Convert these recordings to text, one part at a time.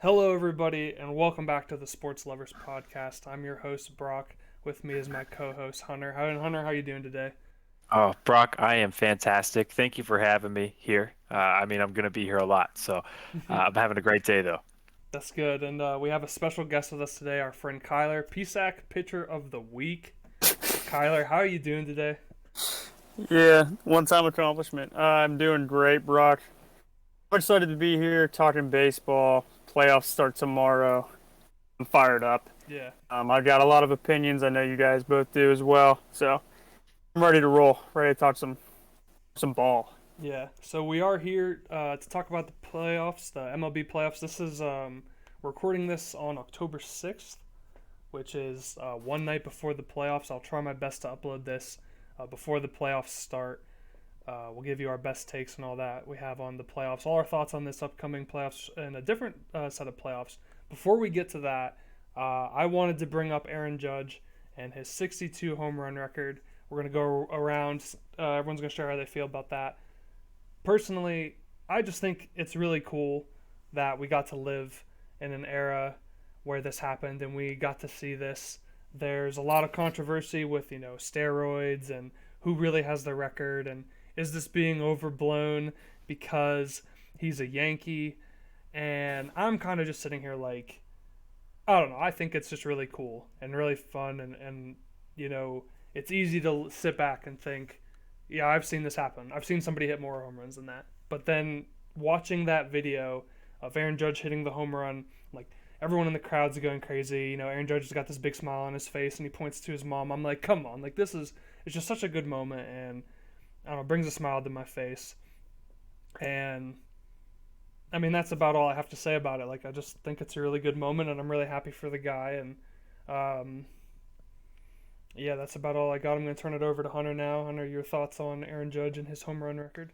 Hello, everybody, and welcome back to the Sports Lovers Podcast. I'm your host, Brock. With me is my co-host, Hunter. Hunter, how you doing today? Oh, Brock, I am fantastic. Thank you for having me here. I'm going to be here a lot, so I'm having a great day, though. That's good. And we have a special guest with us today, our friend Kyler, PSAC Pitcher of the Week. Kyler, how are you doing today? Yeah, one-time accomplishment. I'm doing great, Brock. I'm excited to be here talking baseball. Playoffs start tomorrow. I'm fired up. Yeah, I've got a lot of opinions. I know you guys both do as well. So I'm ready to roll. Ready to talk some ball. yeah. So we are here to talk about the playoffs, the MLB playoffs. This is we're recording this on October 6th, which is one night before the playoffs. I'll try my best to upload this before the playoffs start. We'll give you our best takes and all that we have on the playoffs, all our thoughts on this upcoming playoffs and a different set of playoffs. Before we get to that, I wanted to bring up Aaron Judge and his 62 home run record. We're going to go around. Everyone's going to share how they feel about that. Personally, I just think it's really cool that we got to live in an era where this happened and we got to see this. There's a lot of controversy with, steroids and who really has the record and is this being overblown because he's a Yankee? And I'm kind of just sitting here like, I don't know. I think it's just really cool and really fun. And it's easy to sit back and think, yeah, I've seen this happen. I've seen somebody hit more home runs than that. But then watching that video of Aaron Judge hitting the home run, like everyone in the crowd's going crazy. Aaron Judge has got this big smile on his face and he points to his mom. I'm like, come on, like it's just such a good moment and I don't know, brings a smile to my face. And I mean, that's about all I have to say about it. Like, I just think it's a really good moment, and I'm really happy for the guy. And um, yeah, that's about all I got. I'm going to turn it over to Hunter now. Hunter, your thoughts on Aaron Judge and his home run record?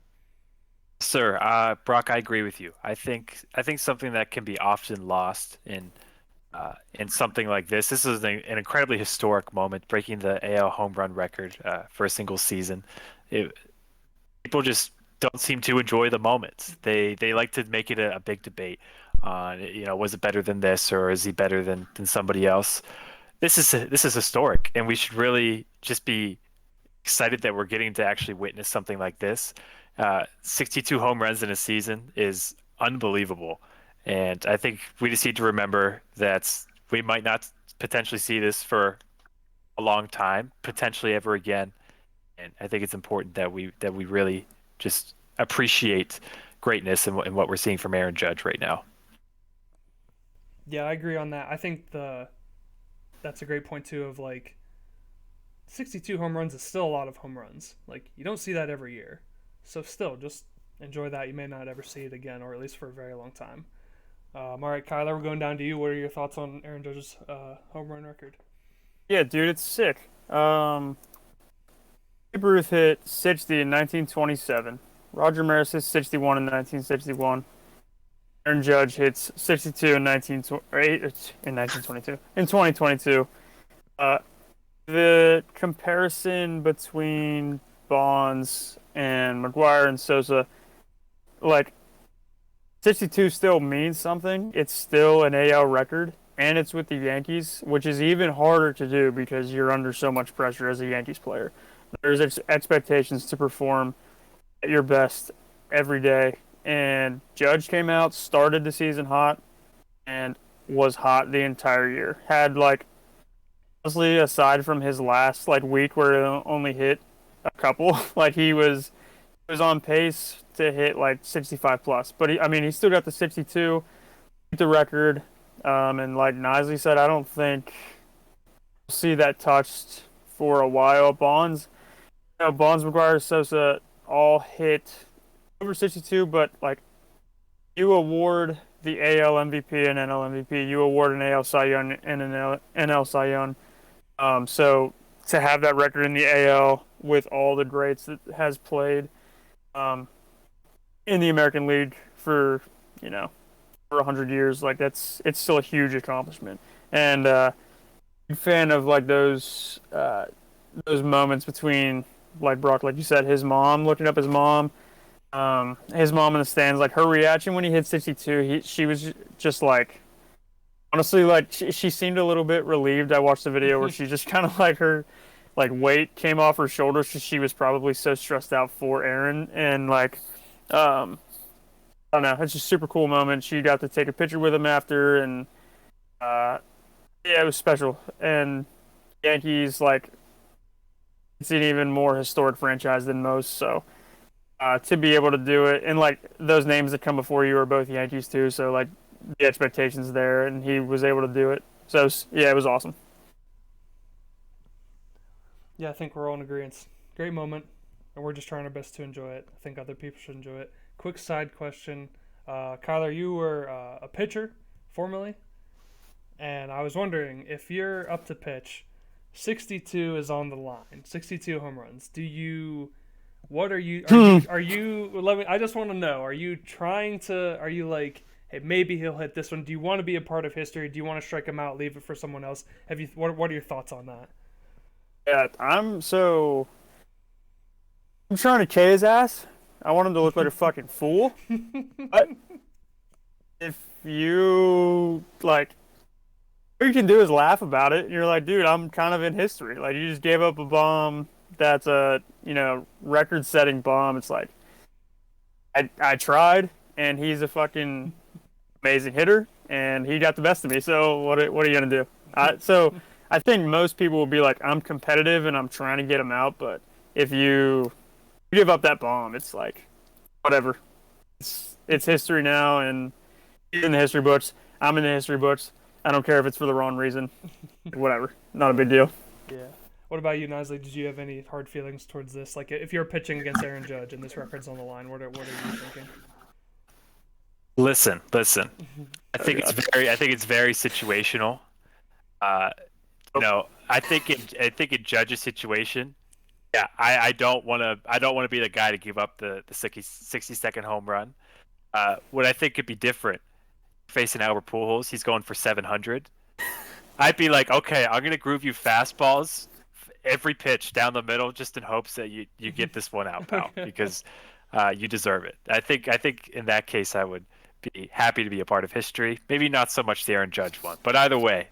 Sir, Brock, I agree with you. I think something that can be often lost in something like this. This is an incredibly historic moment, breaking the AL home run record for a single season. It, People just don't seem to enjoy the moments. They like to make it a big debate on, was it better than this or is he better than somebody else? This is historic, and we should really just be excited that we're getting to actually witness something like this. 62 home runs in a season is unbelievable, and I think we just need to remember that we might not potentially see this for a long time, potentially ever again. And I think it's important that we really just appreciate greatness and what we're seeing from Aaron Judge right now. Yeah, I agree on that. I think that's a great point too. Of like, 62 home runs is still a lot of home runs. Like, you don't see that every year, so still just enjoy that. You may not ever see it again, or at least for a very long time. All right, Kyler, we're going down to you. What are your thoughts on Aaron Judge's home run record? Yeah, dude, it's sick. Babe Ruth hit 60 in 1927. Roger Maris hit 61 in 1961. Aaron Judge hits 62 in 1922. In 2022. Uh, the comparison between Bonds and McGuire and Sosa, like 62 still means something. It's still an AL record, and it's with the Yankees, which is even harder to do because you're under so much pressure as a Yankees player. There's expectations to perform at your best every day. And Judge came out, started the season hot, and was hot the entire year. Had like honestly, aside from his last like week where he only hit a couple, like he was on pace to hit like 65 plus. But he still got the 62, the record. And like Nisley said, I don't think we'll see that touched for a while. Bonds, McGuire, Sosa all hit over 62, but like you award the AL MVP and NL MVP, you award an AL Cy Young and an NL Cy Young. So to have that record in the AL with all the greats that has played um, in the American League for you know for 100 years, like it's still a huge accomplishment. And big fan of like those moments between like Brock, like you said, his mom looking up his mom his mom in the stands, like her reaction when he hit 62, she was just like, honestly, like she seemed a little bit relieved. I watched the video where she just kind of like her like weight came off her shoulders because she was probably so stressed out for Aaron, and like I don't know, it's just a super cool moment. She got to take a picture with him after, and uh, yeah, it was special. And Yankees, like, it's an even more historic franchise than most, so to be able to do it, and like those names that come before you are both Yankees too, so like the expectations there, and he was able to do it. So yeah, it was awesome. Yeah, I think we're all in agreement. Great moment, and we're just trying our best to enjoy it. I think other people should enjoy it. Quick side question. Kyler, you were a pitcher formerly, and I was wondering if you're up to pitch, 62 is on the line, 62 home runs. What are you, let me, I just want to know, are you like, hey, maybe he'll hit this one? Do you want to be a part of history? Do you want to strike him out, leave it for someone else? What are your thoughts on that? Yeah, I'm trying to K his ass. I want him to look like a fucking fool. But if you like, what you can do is laugh about it. And you're like, dude, I'm kind of in history. Like, you just gave up a bomb that's a record-setting bomb. It's like, I tried, and he's a fucking amazing hitter, and he got the best of me. So what are you gonna do? So I think most people will be like, I'm competitive and I'm trying to get him out. But if you give up that bomb, it's like, whatever. It's history now, and he's in the history books. I'm in the history books. I don't care if it's for the wrong reason. Whatever. Not a big deal. Yeah. What about you, Nasli? Did you have any hard feelings towards this? Like, if you're pitching against Aaron Judge and this record's on the line, what are you thinking? Listen. I think it's very situational. I think in Judge's situation, yeah, I don't want to be the guy to give up the 60-second home run. What I think could be different, facing Albert Pujols, he's going for 700. I'd be like, okay, I'm gonna groove you fastballs every pitch down the middle, just in hopes that you get this one out, pal, because you deserve it. I think in that case, I would be happy to be a part of history. Maybe not so much the Aaron Judge one, but either way,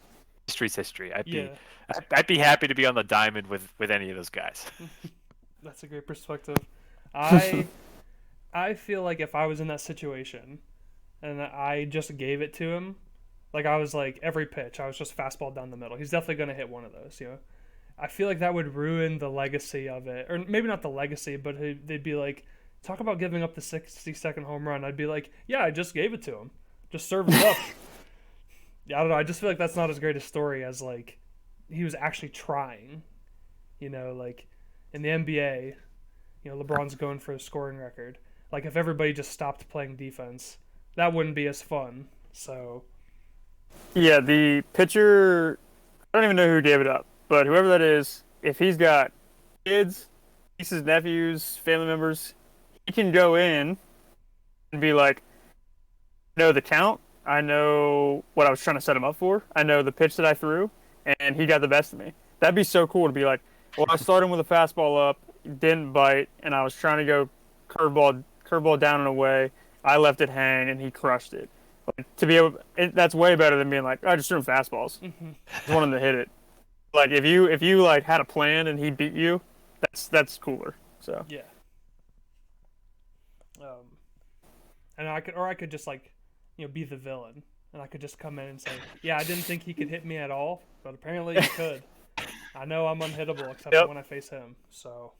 history's history. I'd be happy to be on the diamond with any of those guys. That's a great perspective. I feel like if I was in that situation and I just gave it to him, like I was like every pitch, I was just fastball down the middle. He's definitely going to hit one of those, you know. I feel like that would ruin the legacy of it. Or maybe not the legacy, but they'd be like, talk about giving up the 60-second home run. I'd be like, yeah, I just gave it to him. Just served it up. Yeah, I don't know. I just feel like that's not as great a story as like he was actually trying. You know, like in the NBA, you know, LeBron's going for a scoring record. Like if everybody just stopped playing defense, that wouldn't be as fun. So yeah, the pitcher, I don't even know who gave it up, but whoever that is, if he's got kids, nieces, nephews, family members, he can go in and be like, I know the count, I know what I was trying to set him up for, I know the pitch that I threw, and he got the best of me. That'd be so cool to be like, well, I started him with a fastball up, didn't bite, and I was trying to go curveball down and away. I left it hang, and he crushed it. Like, to be able, that's way better than being like, I just threw him fastballs. Just want him to hit it. Like if you like had a plan and he beat you, that's cooler. So yeah. And I could just like, you know, be the villain, and I could just come in and say, yeah, I didn't think he could hit me at all, but apparently he could. I know I'm unhittable except for when I face him. So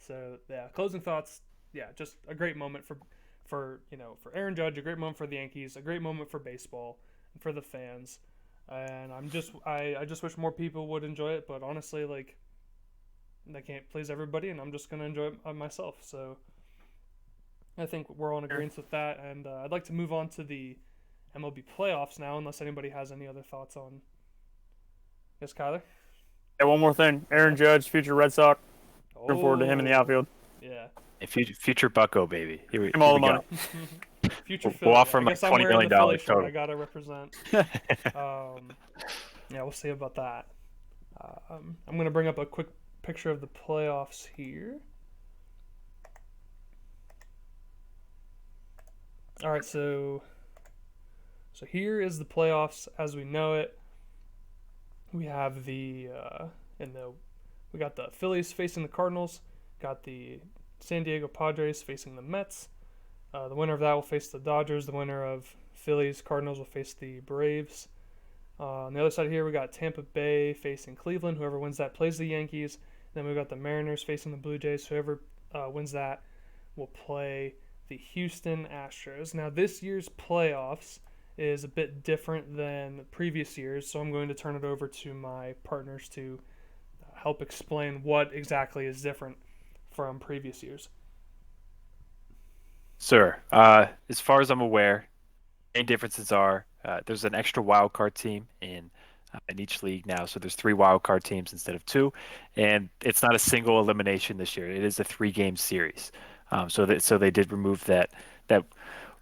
yeah. Closing thoughts. Yeah, just a great moment for Aaron Judge, a great moment for the Yankees, a great moment for baseball and for the fans. And I just wish more people would enjoy it, but honestly, like, I can't please everybody, and I'm just gonna enjoy it myself. So I think we're all in agreement with that, and I'd like to move on to the MLB playoffs now, unless anybody has any other thoughts on. Yes, Kyler. Yeah, one more thing. Aaron Judge, future Red Sox. Looking forward to him in the outfield. Yeah. Future Bucko, baby. Here all the money. Future we'll offer him like $20 million total. I gotta represent. Yeah, we'll see about that. I'm gonna bring up a quick picture of the playoffs here. All right, so here is the playoffs as we know it. We have we got the Phillies facing the Cardinals, got the San Diego Padres facing the Mets. The winner of that will face the Dodgers. The winner of Phillies Cardinals will face the Braves. On the other side here, we got Tampa Bay facing Cleveland. Whoever wins that plays the Yankees. Then we got the Mariners facing the Blue Jays. Whoever wins that will play the Houston Astros. Now, this year's playoffs is a bit different than previous years, so I'm going to turn it over to my partners to help explain what exactly is different from previous years. Sir, as far as I'm aware, main differences are there's an extra wild card team in each league now, so there's 3 wild card teams instead of 2, and it's not a single elimination this year. It is a 3-game series. So they did remove that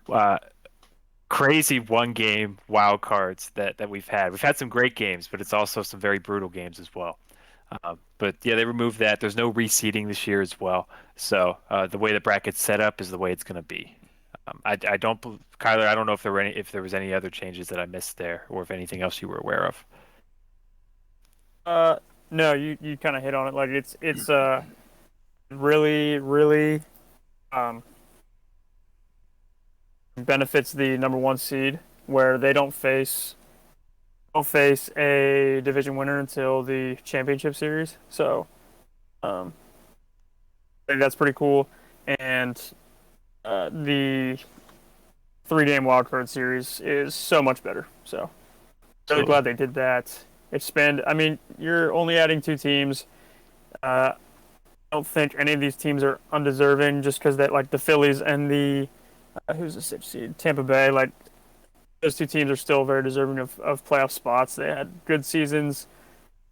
uh, crazy 1-game wild cards that we've had. We've had some great games, but it's also some very brutal games as well. But yeah, they removed that. There's no reseeding this year as well. So the way the bracket's set up is the way it's going to be. I don't, Kyler. I don't know if there was any other changes that I missed there, or if anything else you were aware of. No, you kind of hit on it. Like it's really um benefits the number 1 seed where they don't face a division winner until the championship series. So I think that's pretty cool. And the 3-game wildcard series is so much better. So really glad they did that. Expand. I mean, you're only adding 2 teams. I don't think any of these teams are undeserving just because that like the Phillies and the who's the 6th seed? Tampa Bay. Like those 2 teams are still very deserving of playoff spots. They had good seasons,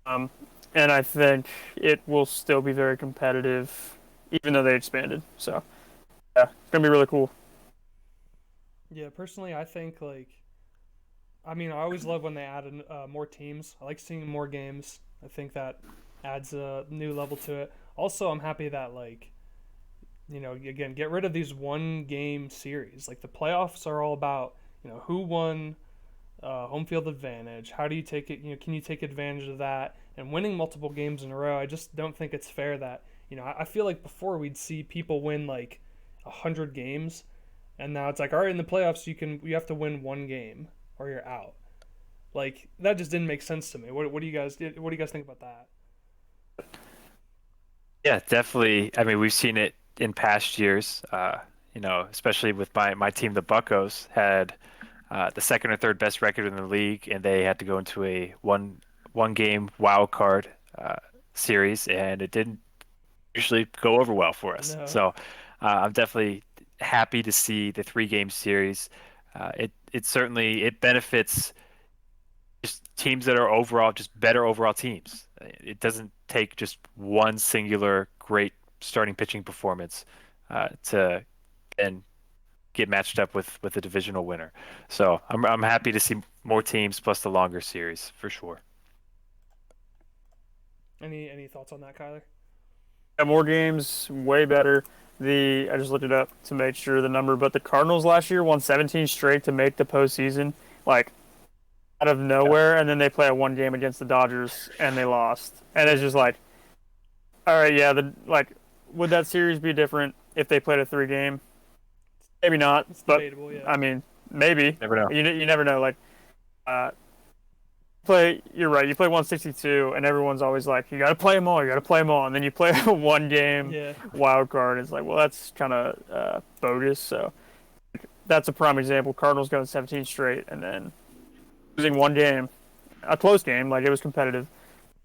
and I think it will still be very competitive, even though they expanded. So yeah, it's gonna be really cool. Yeah, personally, I think I always love when they add more teams. I like seeing more games. I think that adds a new level to it. Also, I'm happy that again, get rid of these 1-game series. Like the playoffs are all about who won home field advantage. How do you take it? Can you take advantage of that? And winning multiple games in a row, I just don't think it's fair that I feel like before we'd see people win like 100 games, and now it's like, all right, in the playoffs you have to win 1 game or you're out. Like that just didn't make sense to me. What do you guys think about that? Yeah, definitely. I mean, we've seen it in past years. Especially with my team, the Buccos had the second or third best record in the league, and they had to go into a one game wild card series, and it didn't usually go over well for us. No. So I'm definitely happy to see the 3-game series. It certainly it benefits just teams that are overall just better overall teams. It doesn't take just one singular great starting pitching performance to then get matched up with a divisional winner. So I'm happy to see more teams plus the longer series for sure. Any thoughts on that, Kyler? Yeah, more games, way better. I just looked it up to make sure the number, but the Cardinals last year won 17 straight to make the postseason, like out of nowhere, and then they play a 1 game against the Dodgers and they lost. And it's just like, all right, yeah, would that series be different if they played a 3-game? Maybe not, It's but debatable, yeah. I mean, maybe. Never know. You never know. Like, you're right. You play 162, and everyone's always like, you got to play them all. You got to play them all, and then you play a 1-game Yeah. wild card. It's like, well, that's kind of bogus. So that's a prime example. Cardinals going 17 straight, and then losing 1 game, a close game, like it was competitive,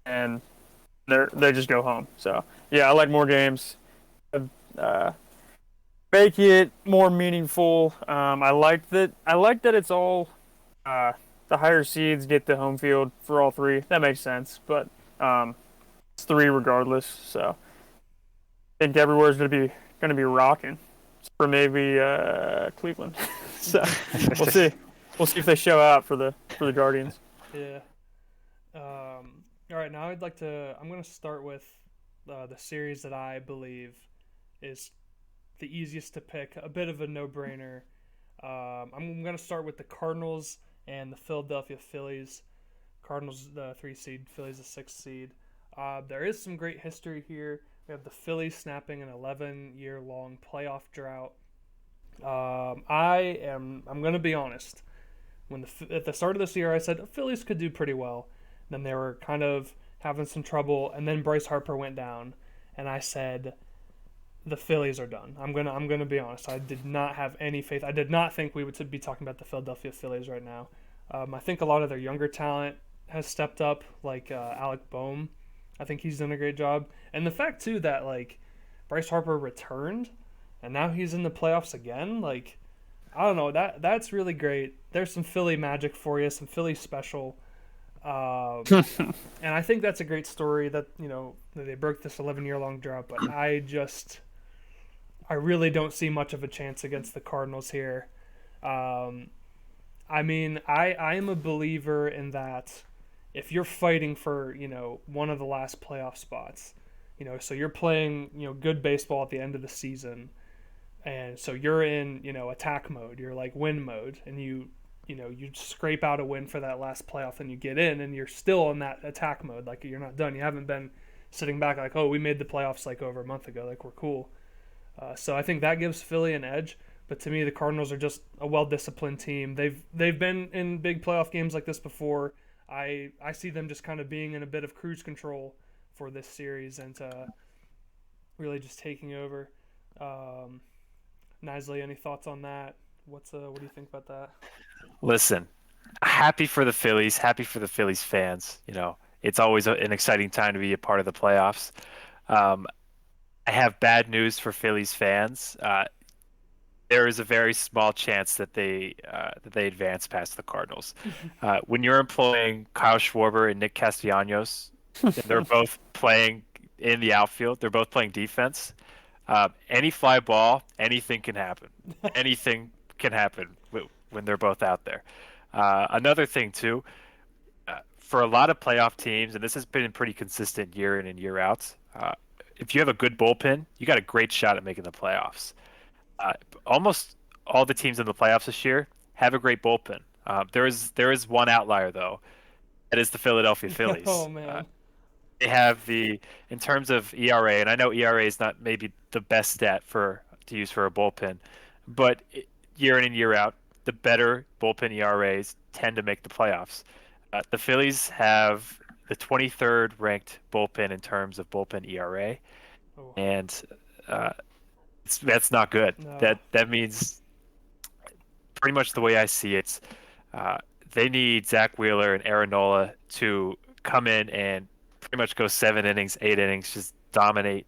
and they just go home. So yeah, I like more games. Make it more meaningful. I like that. I like that it's all the higher seeds get the home field for all 3. That makes sense. But it's 3 regardless. So I think everywhere's gonna be rocking. For maybe Cleveland. So we'll see. We'll see if they show out for the Guardians. Yeah. All right, now I'm going to start with the series that I believe is the easiest to pick, a bit of a no-brainer. I'm going to start with the Cardinals and the Philadelphia Phillies. Cardinals the 3 seed, Phillies the 6 seed. There is some great history here. We have the Phillies snapping an 11-year-long playoff drought. I'm going to be honest. At the start of this year, I said the Phillies could do pretty well. Then they were kind of having some trouble, and then Bryce Harper went down, and I said the Phillies are done. I'm gonna be honest. I did not have any faith. I did not think we would be talking about the Philadelphia Phillies right now. I think a lot of their younger talent has stepped up, like Alec Boehm. I think he's done a great job, and the fact too that like Bryce Harper returned, and now he's in the playoffs again. Like I don't know, that's really great. There's some Philly magic for you, some Philly special. And I think that's a great story that, that they broke this 11-year-long drought, but I really don't see much of a chance against the Cardinals here. I mean, I am a believer in that if you're fighting for, one of the last playoff spots, so you're playing, good baseball at the end of the season, and so you're in, attack mode, you're like win mode, and you scrape out a win for that last playoff and you get in and you're still in that attack mode. Like you're not done. You haven't been sitting back like, oh, we made the playoffs like over a month ago. Like we're cool. So I think that gives Philly an edge. But to me, the Cardinals are just a well-disciplined team. They've been in big playoff games like this before. I see them just kind of being in a bit of cruise control for this series and really just taking over. Nisley, any thoughts on that? What do you think about that? Listen, happy for the Phillies, happy for the Phillies fans. It's always an exciting time to be a part of the playoffs. I have bad news for Phillies fans. There is a very small chance that they advance past the Cardinals. When you're employing Kyle Schwarber and Nick Castellanos, and they're both playing in the outfield. They're both playing defense. Any fly ball, anything can happen. Anything can happen when they're both out there. Another thing too, for a lot of playoff teams, and this has been pretty consistent year in and year out. If you have a good bullpen, you got a great shot at making the playoffs. Almost all the teams in the playoffs this year have a great bullpen. There is one outlier though. That is the Philadelphia Phillies. Oh man. They have in terms of ERA, and I know ERA is not maybe the best stat to use for a bullpen, but year in and year out, the better bullpen ERAs tend to make the playoffs. The Phillies have the 23rd ranked bullpen in terms of bullpen ERA, and that's not good. No. That means pretty much the way I see it, they need Zach Wheeler and Aaron Nola to come in and pretty much go 7 innings, 8 innings, just dominate.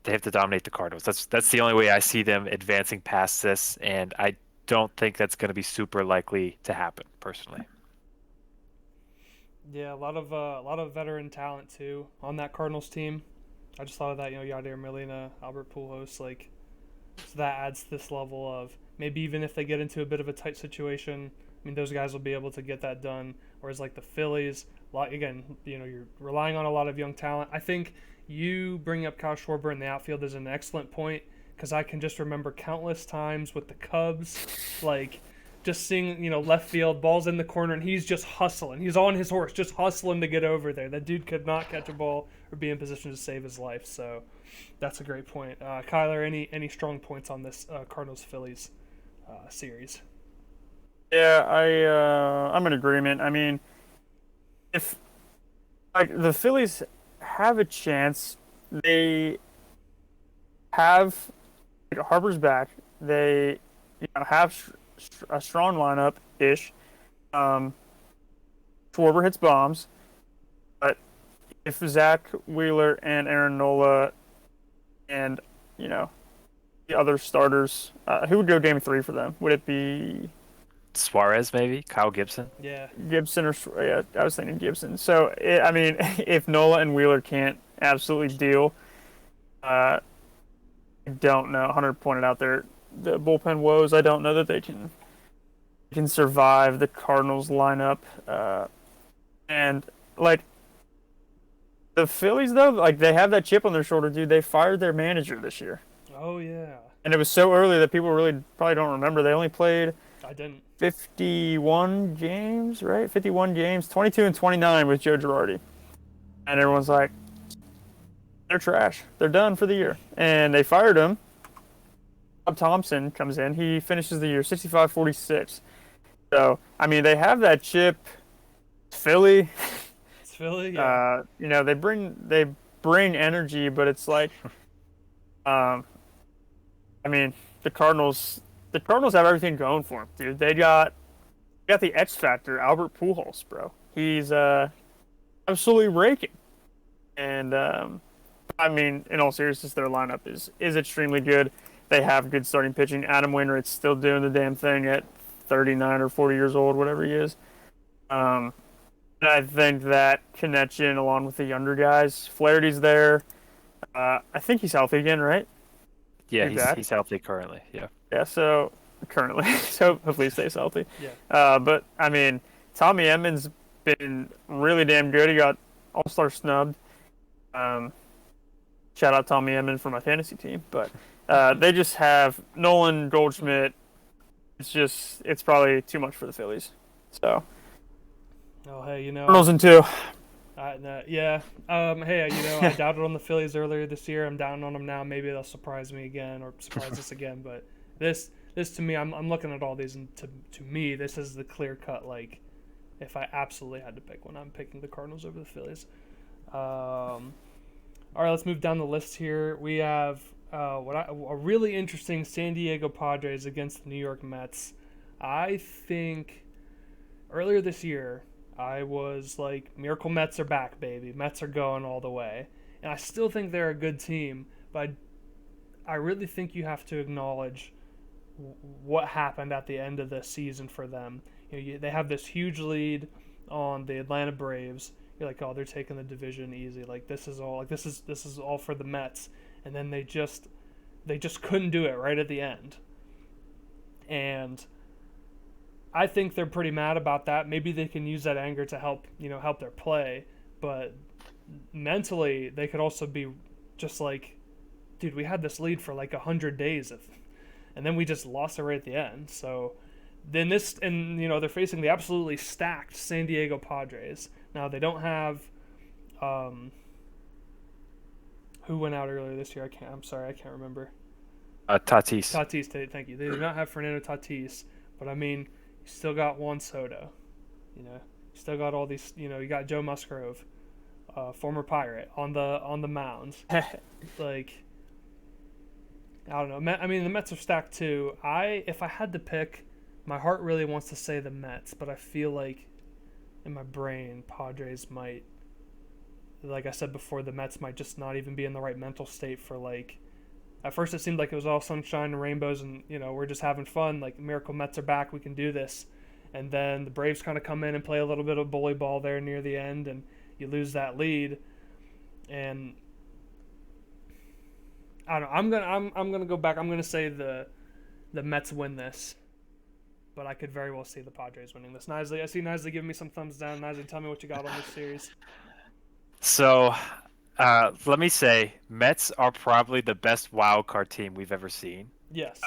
They have to dominate the Cardinals. That's the only way I see them advancing past this, and I don't think that's going to be super likely to happen personally. Yeah, a lot of veteran talent too on that Cardinals team. I just thought of that, Yadier Molina, Albert Pujols, so that adds this level of maybe even if they get into a bit of a tight situation, I mean those guys will be able to get that done. Whereas like the Phillies, again, you're relying on a lot of young talent. I think you bring up Kyle Schwarber in the outfield is an excellent point because I can just remember countless times with the Cubs, just seeing, left field, balls in the corner, and he's just hustling. He's on his horse, just hustling to get over there. That dude could not catch a ball or be in position to save his life. So that's a great point. Kyler, any strong points on this Cardinals-Phillies series? Yeah, I'm in agreement. I mean, if the Phillies have a chance, they have Harper's back. They have a strong lineup ish. Schwarber hits bombs, but if Zach Wheeler and Aaron Nola and the other starters, who would go game 3 for them? Would it be Suarez, maybe Kyle Gibson? Yeah, Gibson I was thinking Gibson. So I mean, if Nola and Wheeler can't absolutely deal, I don't know. Hunter pointed out the bullpen woes. I don't know that they can survive the Cardinals lineup. And the Phillies though, they have that chip on their shoulder, dude. They fired their manager this year. Oh yeah. and it was so early that people really probably don't remember. They only played I didn't. 51 games, right? 51 games, 22 and 29 with Joe Girardi, and everyone's like, they're trash. They're done for the year, and they fired him. Bob Thompson comes in. He finishes the year 65-46. So I mean, they have that chip. Philly, It's Philly. Yeah. they bring energy, but it's like, um, I mean, the Cardinals have everything going for them, dude. They got the X factor, Albert Pujols, bro. He's absolutely raking, and I mean, in all seriousness, their lineup is extremely good. They have good starting pitching. Adam Wainwright's still doing the damn thing at 39 or 40 years old, whatever he is. Um, and I think that connection, along with the younger guys, Flaherty's there. I think he's healthy again, right? Yeah, He's back. he's healthy currently. Yeah. Yeah, so currently, so hopefully he stays healthy. Yeah. But I mean, Tommy Edmonds been really damn good. He got All-Star snubbed. Um, Shout out Tommy Edmonds for my fantasy team, but they just have Nolan Goldschmidt. It's probably too much for the Phillies. So Oh, hey, Cardinals in two. yeah. Hey, I doubted on the Phillies earlier this year. I'm down on them now. Maybe they'll surprise me again or surprise us again. But this to me, I'm looking at all these, and to me, this is the clear cut. Like, if I absolutely had to pick one, I'm picking the Cardinals over the Phillies. All right, let's move down the list here. We have a really interesting San Diego Padres against the New York Mets. I think earlier this year, I was like, Miracle Mets are back, baby. Mets are going all the way. And I still think they're a good team, but I really think you have to acknowledge what happened at the end of the season for them. They have this huge lead on the Atlanta Braves. You're like, oh, they're taking the division easy. Like this is all for the Mets, and then they just couldn't do it right at the end. And I think they're pretty mad about that. Maybe they can use that anger to help their play, but mentally they could also be just like, dude, we had this lead for like 100 days, and then we just lost it right at the end. So then they're facing the absolutely stacked San Diego Padres. Now they don't have who went out earlier this year. I can't remember. Tatis. Tatis, thank you. They do not have Fernando Tatis, but I mean, you still got Juan Soto. You still got all these. You got Joe Musgrove, former Pirate, on the mound. Like, I don't know. I mean, the Mets are stacked too. If I had to pick, my heart really wants to say the Mets, but I feel like in my brain, Padres might, like I said before, the Mets might just not even be in the right mental state for like. At first, it seemed like it was all sunshine and rainbows, and we're just having fun. Like, Miracle Mets are back, we can do this. And then the Braves kind of come in and play a little bit of bully ball there near the end, and you lose that lead. And I don't know. I'm gonna go back. I'm gonna say the Mets win this, but I could very well see the Padres winning this. Nisley, I see Nisley giving me some thumbs down. Nisley, tell me what you got on this series. So, let me say, Mets are probably the best wild card team we've ever seen. Yes.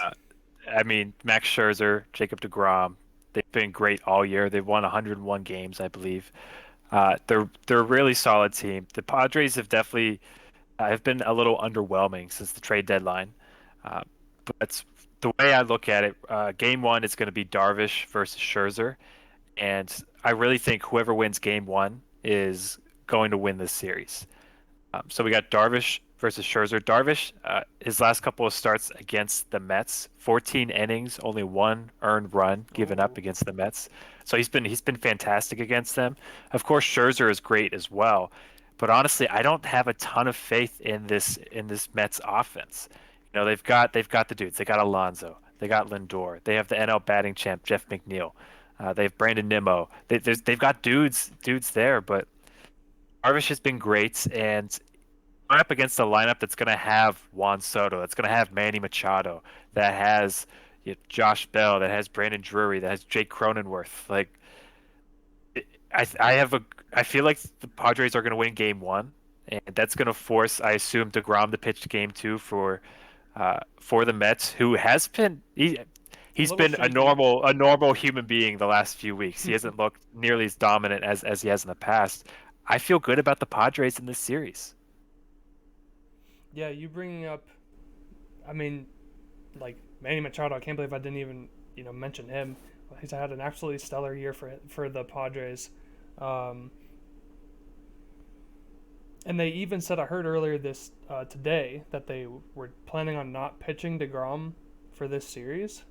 I mean, Max Scherzer, Jacob deGrom, they've been great all year. They've won 101 games, I believe. They're a really solid team. The Padres have definitely have been a little underwhelming since the trade deadline. But the way I look at it, game one is going to be Darvish versus Scherzer, and I really think whoever wins game one is going to win this series. So we got Darvish versus Scherzer. Darvish, his last couple of starts against the Mets, 14 innings, only one earned run given up against the Mets. So he's been fantastic against them. Of course, Scherzer is great as well, but honestly, I don't have a ton of faith in this Mets offense. They've got the dudes. They got Alonso. They got Lindor. They have the NL batting champ Jeff McNeil. They have Brandon Nimmo. They've got dudes there, but Darvish has been great, and going up against a lineup that's going to have Juan Soto, that's going to have Manny Machado, that has Josh Bell, that has Brandon Drury, that has Jake Cronenworth. Like, I feel like the Padres are going to win game one, and that's going to force, I assume, DeGrom to pitch game two for for the Mets, who has been he's little been shaky. a normal human being the last few weeks. He hasn't looked nearly as dominant as he has in the past. I feel good about the Padres in this series. Yeah, you bringing up, I mean, like Manny Machado. I can't believe I didn't even mention him. He's had an absolutely stellar year for the Padres. And they even said, I heard earlier this today, that they were planning on not pitching DeGrom for this series,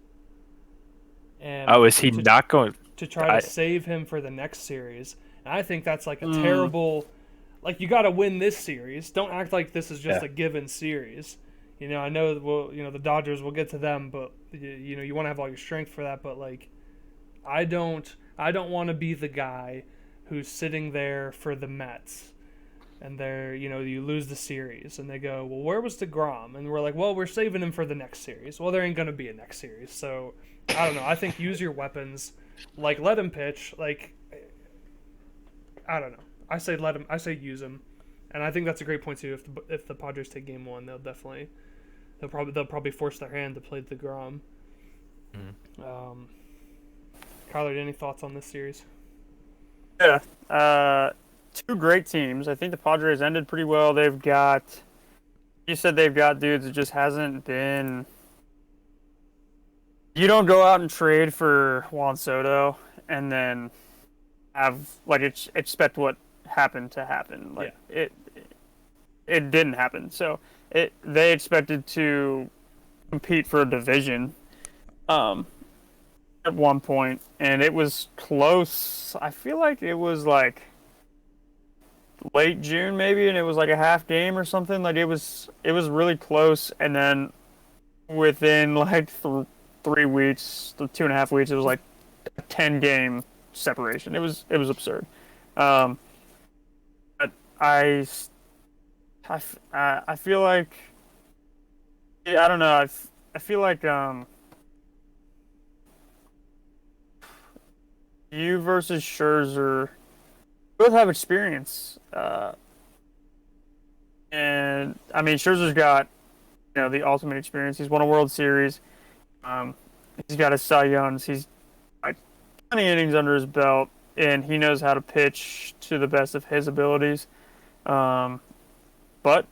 and Oh, is he not going? to try I, to save him for the next series. And I think that's like a Mm. terrible. Like, you got to win this series. Don't act like this is just yeah. a given series. I know the Dodgers, will get to them, but you want to have all your strength for that. But like, I don't want to be the guy who's sitting there for the Mets, and you lose the series, and they go, well, where was DeGrom? And we're like, well, we're saving him for the next series. Well, there ain't gonna be a next series, so I don't know. I think use your weapons, like let him pitch. Like, I don't know. I say let him. I say use him, and I think that's a great point too. If the Padres take Game 1, they'll probably force their hand to play DeGrom. Kyler, any thoughts on this series? Yeah. Two great teams. I think the Padres ended pretty well. You said they've got dudes. It just hasn't been. You don't go out and trade for Juan Soto and then expect what happened to happen. Like it didn't happen. So they expected to compete for a division at one point, and it was close. I feel like it was like late June maybe, and it was like a half game or something. Like it was really close, and then within like 3 weeks, 2.5 weeks, it was like a 10 game separation. It was absurd. But I feel like, yeah, I don't know. I feel like you versus Scherzer both have experience. And I mean, Scherzer's got the ultimate experience. He's won a World Series. Um, he's got his Cy Youngs. He's got 20 innings under his belt, and he knows how to pitch to the best of his abilities. But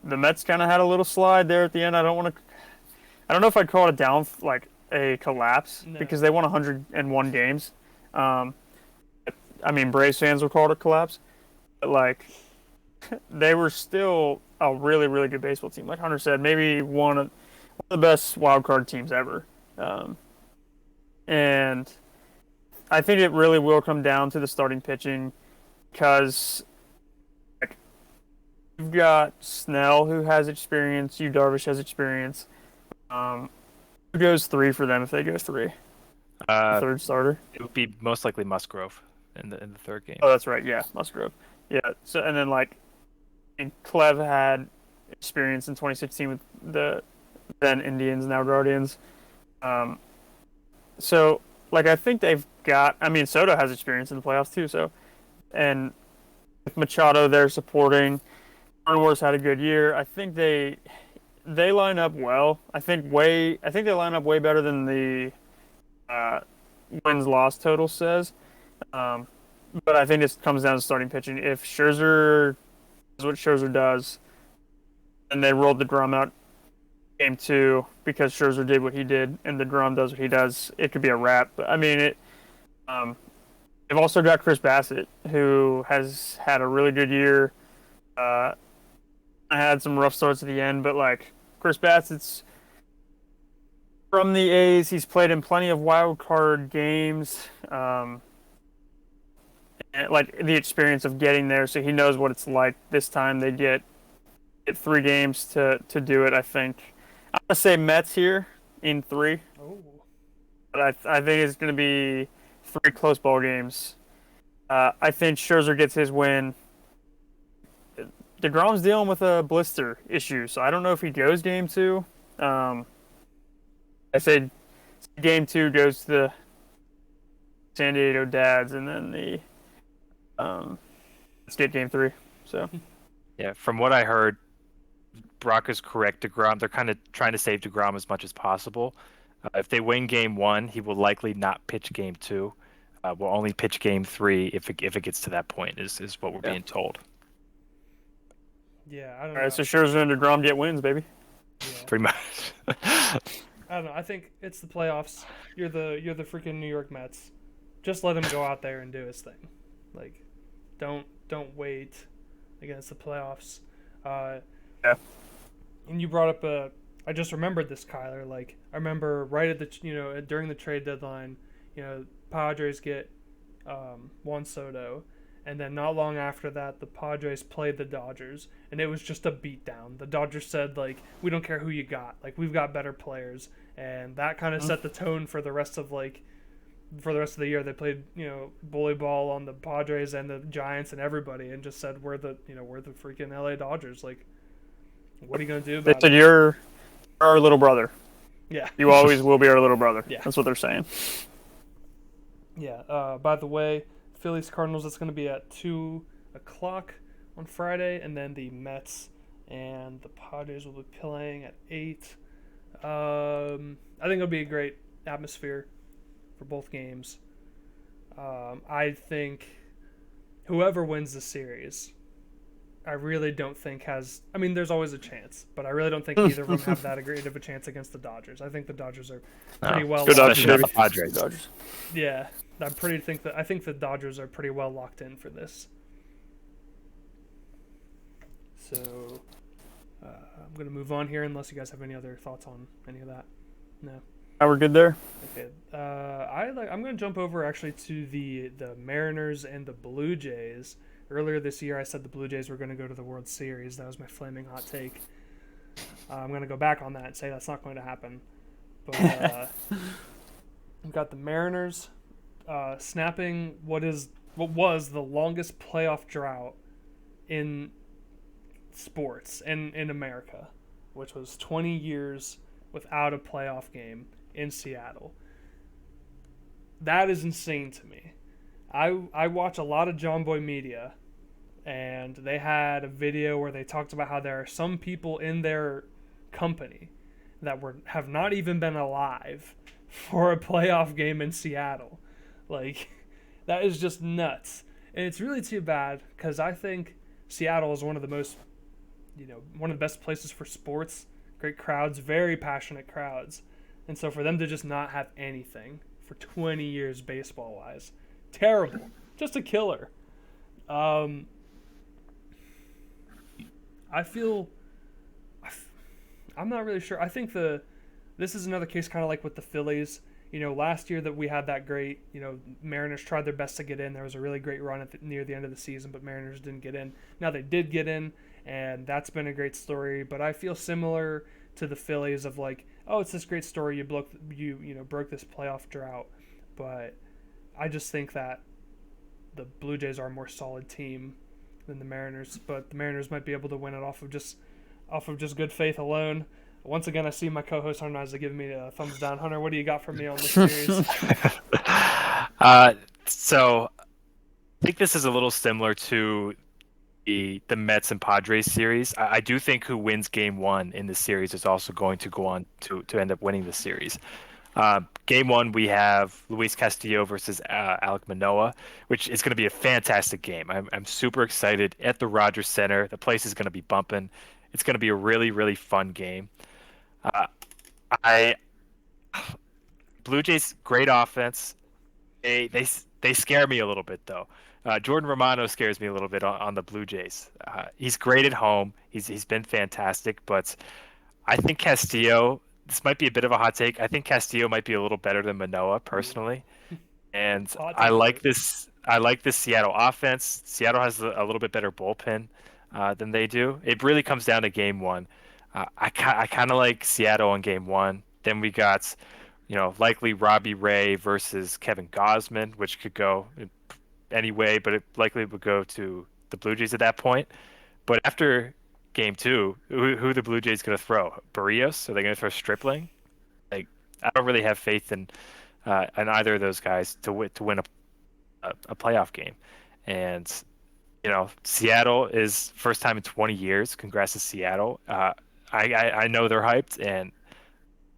the Mets kind of had a little slide there at the end. I don't know if I'd call it a collapse, No. because they won 101 games. I mean, Braves fans will call it a collapse, but like they were still a really, really good baseball team. Like Hunter said, maybe one of the best wild card teams ever. And I think it really will come down to the starting pitching, because like, you've got Snell, who has experience. Darvish has experience. Who goes three for them if they go three? The third starter. It would be most likely Musgrove in the third game. Oh, that's right. Yeah, Musgrove. Yeah. So and then Clev had experience in 2016 with the then Indians, now Guardians. So I think they've got. I mean, Soto has experience in the playoffs too. So, and with Machado, they're supporting. Arnold's had a good year. I think they line up well. I think they line up way better than the wins loss total says. But I think this comes down to starting pitching. If Scherzer does what Scherzer does, and they rolled the drum out Game 2 because Scherzer did what he did, and the drum does what he does, it could be a wrap. But I mean, they've also got Chris Bassett, who has had a really good year. I had some rough starts at the end, but Chris Bassett's from the A's. He's played in plenty of wild card games. And, the experience of getting there, so he knows what it's like. This time they get 3 games to do it. I think I'm gonna say Mets here in 3. Oh. But I think it's gonna be 3 close ball games. I think Scherzer gets his win. DeGrom's dealing with a blister issue, so I don't know if he goes Game 2. I said Game 2 goes to the San Diego Dads, and then let's get Game 3. So Yeah, from what I heard, Brock is correct. DeGrom, they're kind of trying to save DeGrom as much as possible. If they win Game 1, he will likely not pitch Game 2. Will only pitch Game 3 if it gets to that point. Is what we're being told. Yeah, I don't All know. right, so Scherzer and DeGrom get wins, baby. Yeah. Pretty much. I don't know. I think it's the playoffs. You're the freaking New York Mets. Just let him go out there and do his thing. Like, don't wait against the playoffs. Yeah. And you brought up I just remembered this, Kyler. Like, I remember right at the during the trade deadline, Padres get Juan Soto, and then not long after that, the Padres played the Dodgers, and it was just a beatdown. The Dodgers said, like, we don't care who you got. Like, we've got better players. And that kind of set the tone for the rest of the year. They played, bully ball on the Padres and the Giants and everybody, and just said, we're the freaking LA Dodgers. Like, what are you going to do about it? They said, you're our little brother. Yeah. You always will be our little brother. Yeah. That's what they're saying. Yeah. By the way, Phillies Cardinals, that's going to be at 2 o'clock on Friday, and then the Mets and the Padres will be playing at 8. I think it'll be a great atmosphere for both games. I think whoever wins the series, I really don't think has. I mean, there's always a chance, but I really don't think either of them have that great of a chance against the Dodgers. I think the Dodgers are pretty well. Good locked Dodgers, in. the Padres. Dodgers. Yeah, I think the Dodgers are pretty well locked in for this. So I'm gonna move on here, unless you guys have any other thoughts on any of that. No. We're good there. Okay. I'm gonna jump over actually to the Mariners and the Blue Jays. Earlier this year, I said the Blue Jays were going to go to the World Series. That was my flaming hot take. I'm going to go back on that and say that's not going to happen. But we've got the Mariners snapping what was the longest playoff drought in sports in America, which was 20 years without a playoff game in Seattle. That is insane to me. I watch a lot of John Boy Media, and they had a video where they talked about how there are some people in their company that have not even been alive for a playoff game in Seattle. Like, that is just nuts. And it's really too bad, because I think Seattle is one of the best places for sports. Great crowds, very passionate crowds. And so for them to just not have anything for 20 years baseball-wise, terrible. Just a killer. I'm not really sure. I think this is another case kind of like with the Phillies. Last year that we had that great, Mariners tried their best to get in. There was a really great run near the end of the season, but Mariners didn't get in. Now they did get in, and that's been a great story. But I feel similar to the Phillies of like, oh, it's this great story. You broke this playoff drought, but I just think that the Blue Jays are a more solid team than the Mariners, but the Mariners might be able to win it off of just good faith alone. Once again, I see my co-host Hunter has giving me a thumbs down. Hunter, what do you got for me on this series? So I think this is a little similar to the Mets and Padres series. I do think who wins Game 1 in the series is also going to go on to end up winning the series. Game 1, we have Luis Castillo versus Alek Manoah, which is going to be a fantastic game. I'm super excited at the Rogers Center. The place is going to be bumping. It's going to be a really, really fun game. Blue Jays, great offense. They scare me a little bit, though. Jordan Romano scares me a little bit on the Blue Jays. He's great at home. He's been fantastic, but I think Castillo, this might be a bit of a hot take. I think Castillo might be a little better than Manoah personally, and I like this Seattle offense. Seattle has a little bit better bullpen than they do. It really comes down to Game 1. I kind of like Seattle in Game 1. Then we got, likely Robbie Ray versus Kevin Gausman, which could go any way, but it likely would go to the Blue Jays at that point. But after Game 2, who the Blue Jays going to throw? Barrios? Are they going to throw Stripling? Like, I don't really have faith in either of those guys to win a playoff game. And Seattle is first time in 20 years. Congrats to Seattle. I know they're hyped, and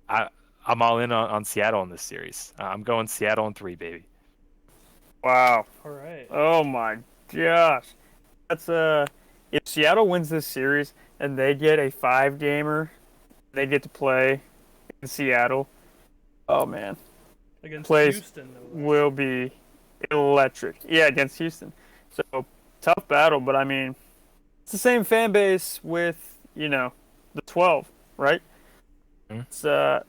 I'm all in on Seattle in this series. I'm going Seattle in 3, baby. Wow. All right. Oh my gosh. That's if Seattle wins this series and they get a 5-gamer, they get to play in Seattle. Oh man. Against Place Houston, no less. will be electric. Yeah, against Houston. So tough battle, but I mean, it's the same fan base with the 12, right? Mhm. It's Yeah.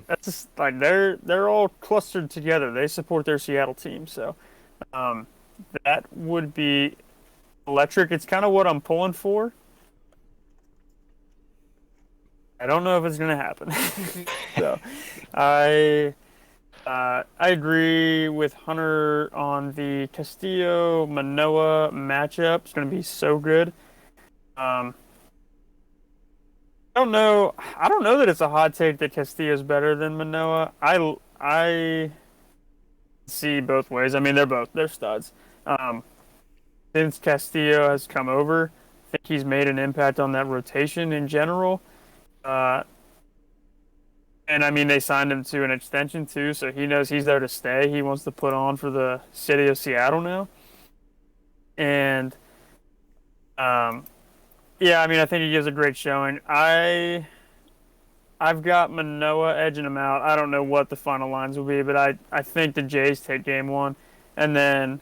that's just like they're all clustered together. They support their Seattle team, so um, that would be electric. It's kind of what I'm pulling for. I don't know if it's gonna happen. So I agree with Hunter on the Castillo Manoa matchup. It's going to be so good. I don't know. I don't know that it's a hot take that Castillo is better than Manoa. I see both ways. I mean, they're studs. Um, since Castillo has come over, I think he's made an impact on that rotation in general. Uh, And I mean, they signed him to an extension too, so he knows he's there to stay. He wants to put on for the city of Seattle now. And yeah, I mean, I think he gives a great showing. I've got Manoa edging him out. I don't know what the final lines will be, but I think the Jays take game one, and then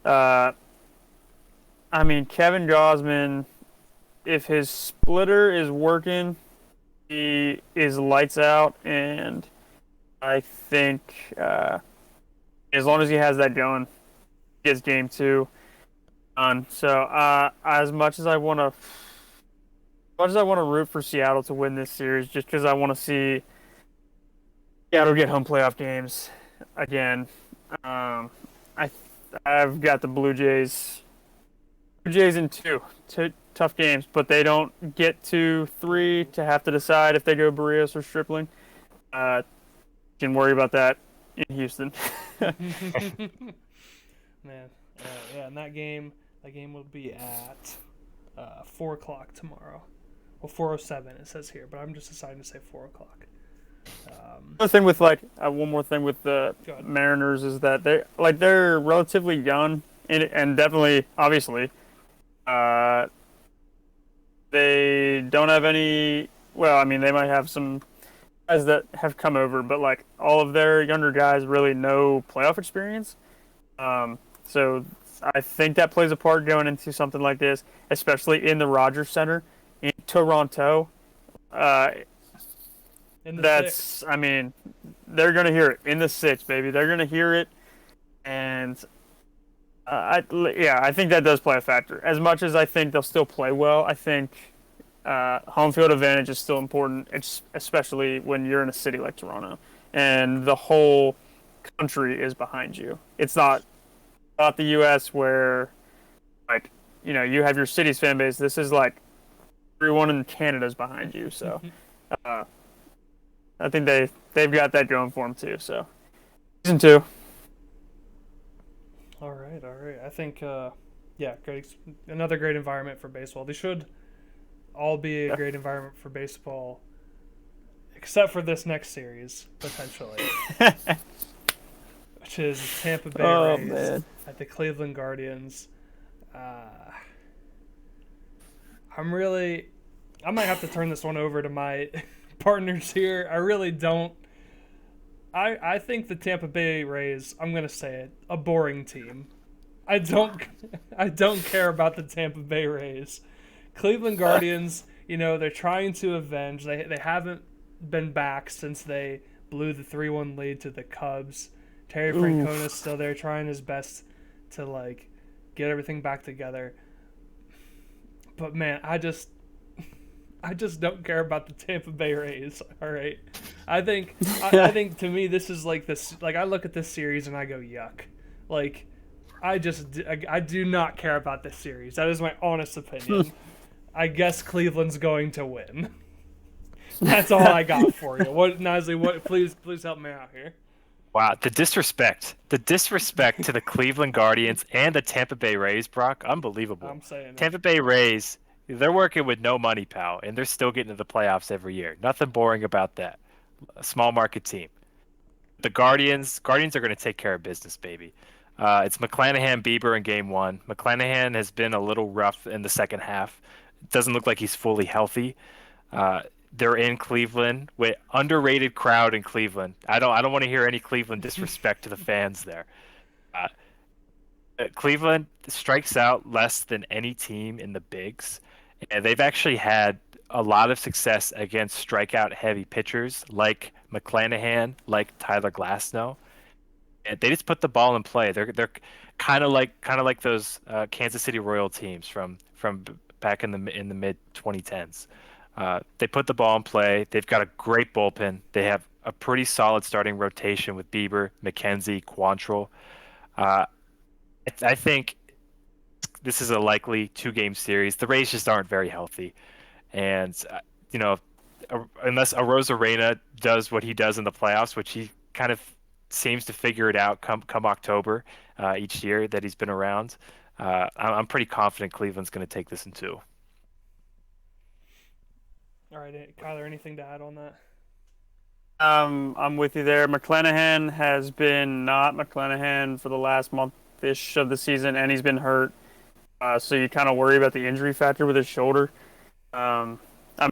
I mean, Kevin Gausman, if his splitter is working, he is lights out, and I think as long as he has that going, he gets game two on. So as much as I want to root for Seattle to win this series, just because I want to see Seattle get home playoff games again, I've got the Blue Jays. Blue Jays in two tough games, but they don't get to 3 to have to decide if they go Barrios or Stripling. Can worry about that in Houston. Man, yeah, and that game will be at 4:00 tomorrow. Well, 4:07 it says here, but I'm just deciding to say 4:00. Another thing with one more thing with the Go ahead. Mariners is that they're relatively young and definitely obviously they don't have any. Well, I mean they might have some guys that have come over, but like all of their younger guys really no playoff experience. So I think that plays a part going into something like this, especially in the Rogers Center in Toronto. In the That's, sixth. I mean, they're going to hear it in the 6th, baby. They're going to hear it. And I think that does play a factor. As much as I think they'll still play well, I think home field advantage is still important, especially when you're in a city like Toronto and the whole country is behind you. It's not the U.S. where, like, you have your city's fan base. This is like everyone in Canada's behind you. So I think they've got that going for them too. So season 2. All right. I think another great environment for baseball. They should all be a great environment for baseball, except for this next series potentially, which is Tampa Bay Rays at the Cleveland Guardians. I might have to turn this one over to my partners here. I really don't. I think the Tampa Bay Rays, I'm gonna say it, a boring team. I don't care about the Tampa Bay Rays. Cleveland Guardians, they're trying to avenge. They haven't been back since they blew the 3-1 lead to the Cubs. Terry Francona's still there trying his best to get everything back together. But man, I just don't care about the Tampa Bay Rays. All right, I think to me this is this. I look at this series and I go yuck. I do not care about this series. That is my honest opinion. I guess Cleveland's going to win. That's all I got for you. What, Nasli? Please help me out here. Wow, the disrespect to the Cleveland Guardians and the Tampa Bay Rays, Brock, unbelievable. I'm saying Tampa Bay Rays They're working with no money, pal, and they're still getting to the playoffs every year. Nothing boring about that. A small market team. The Guardians are going to take care of business, baby. It's McClanahan, Bieber in game one. McClanahan has been a little rough in the second half. It doesn't look like he's fully healthy. Uh, they're in Cleveland with underrated crowd in Cleveland. I don't want to hear any Cleveland disrespect to the fans there. Uh, Cleveland strikes out less than any team in the bigs, and they've actually had a lot of success against strikeout heavy pitchers like McClanahan, like Tyler Glasnow. And they just put the ball in play. They're kind of like those Kansas City Royal teams from back in the mid 2010s. They put the ball in play. They've got a great bullpen. They have a pretty solid starting rotation with Bieber, McKenzie, Quantrill. Uh, I think this is a likely two-game series. The Rays just aren't very healthy, and you know, unless Arozarena does what he does in the playoffs, which he kind of seems to figure it out come October each year that he's been around, I'm pretty confident Cleveland's going to take this in two. All right, Kyler, anything to add on that? I'm with you there. McClanahan has been not McClanahan for the last month-ish of the season, and he's been hurt. So you kind of worry about the injury factor with his shoulder. I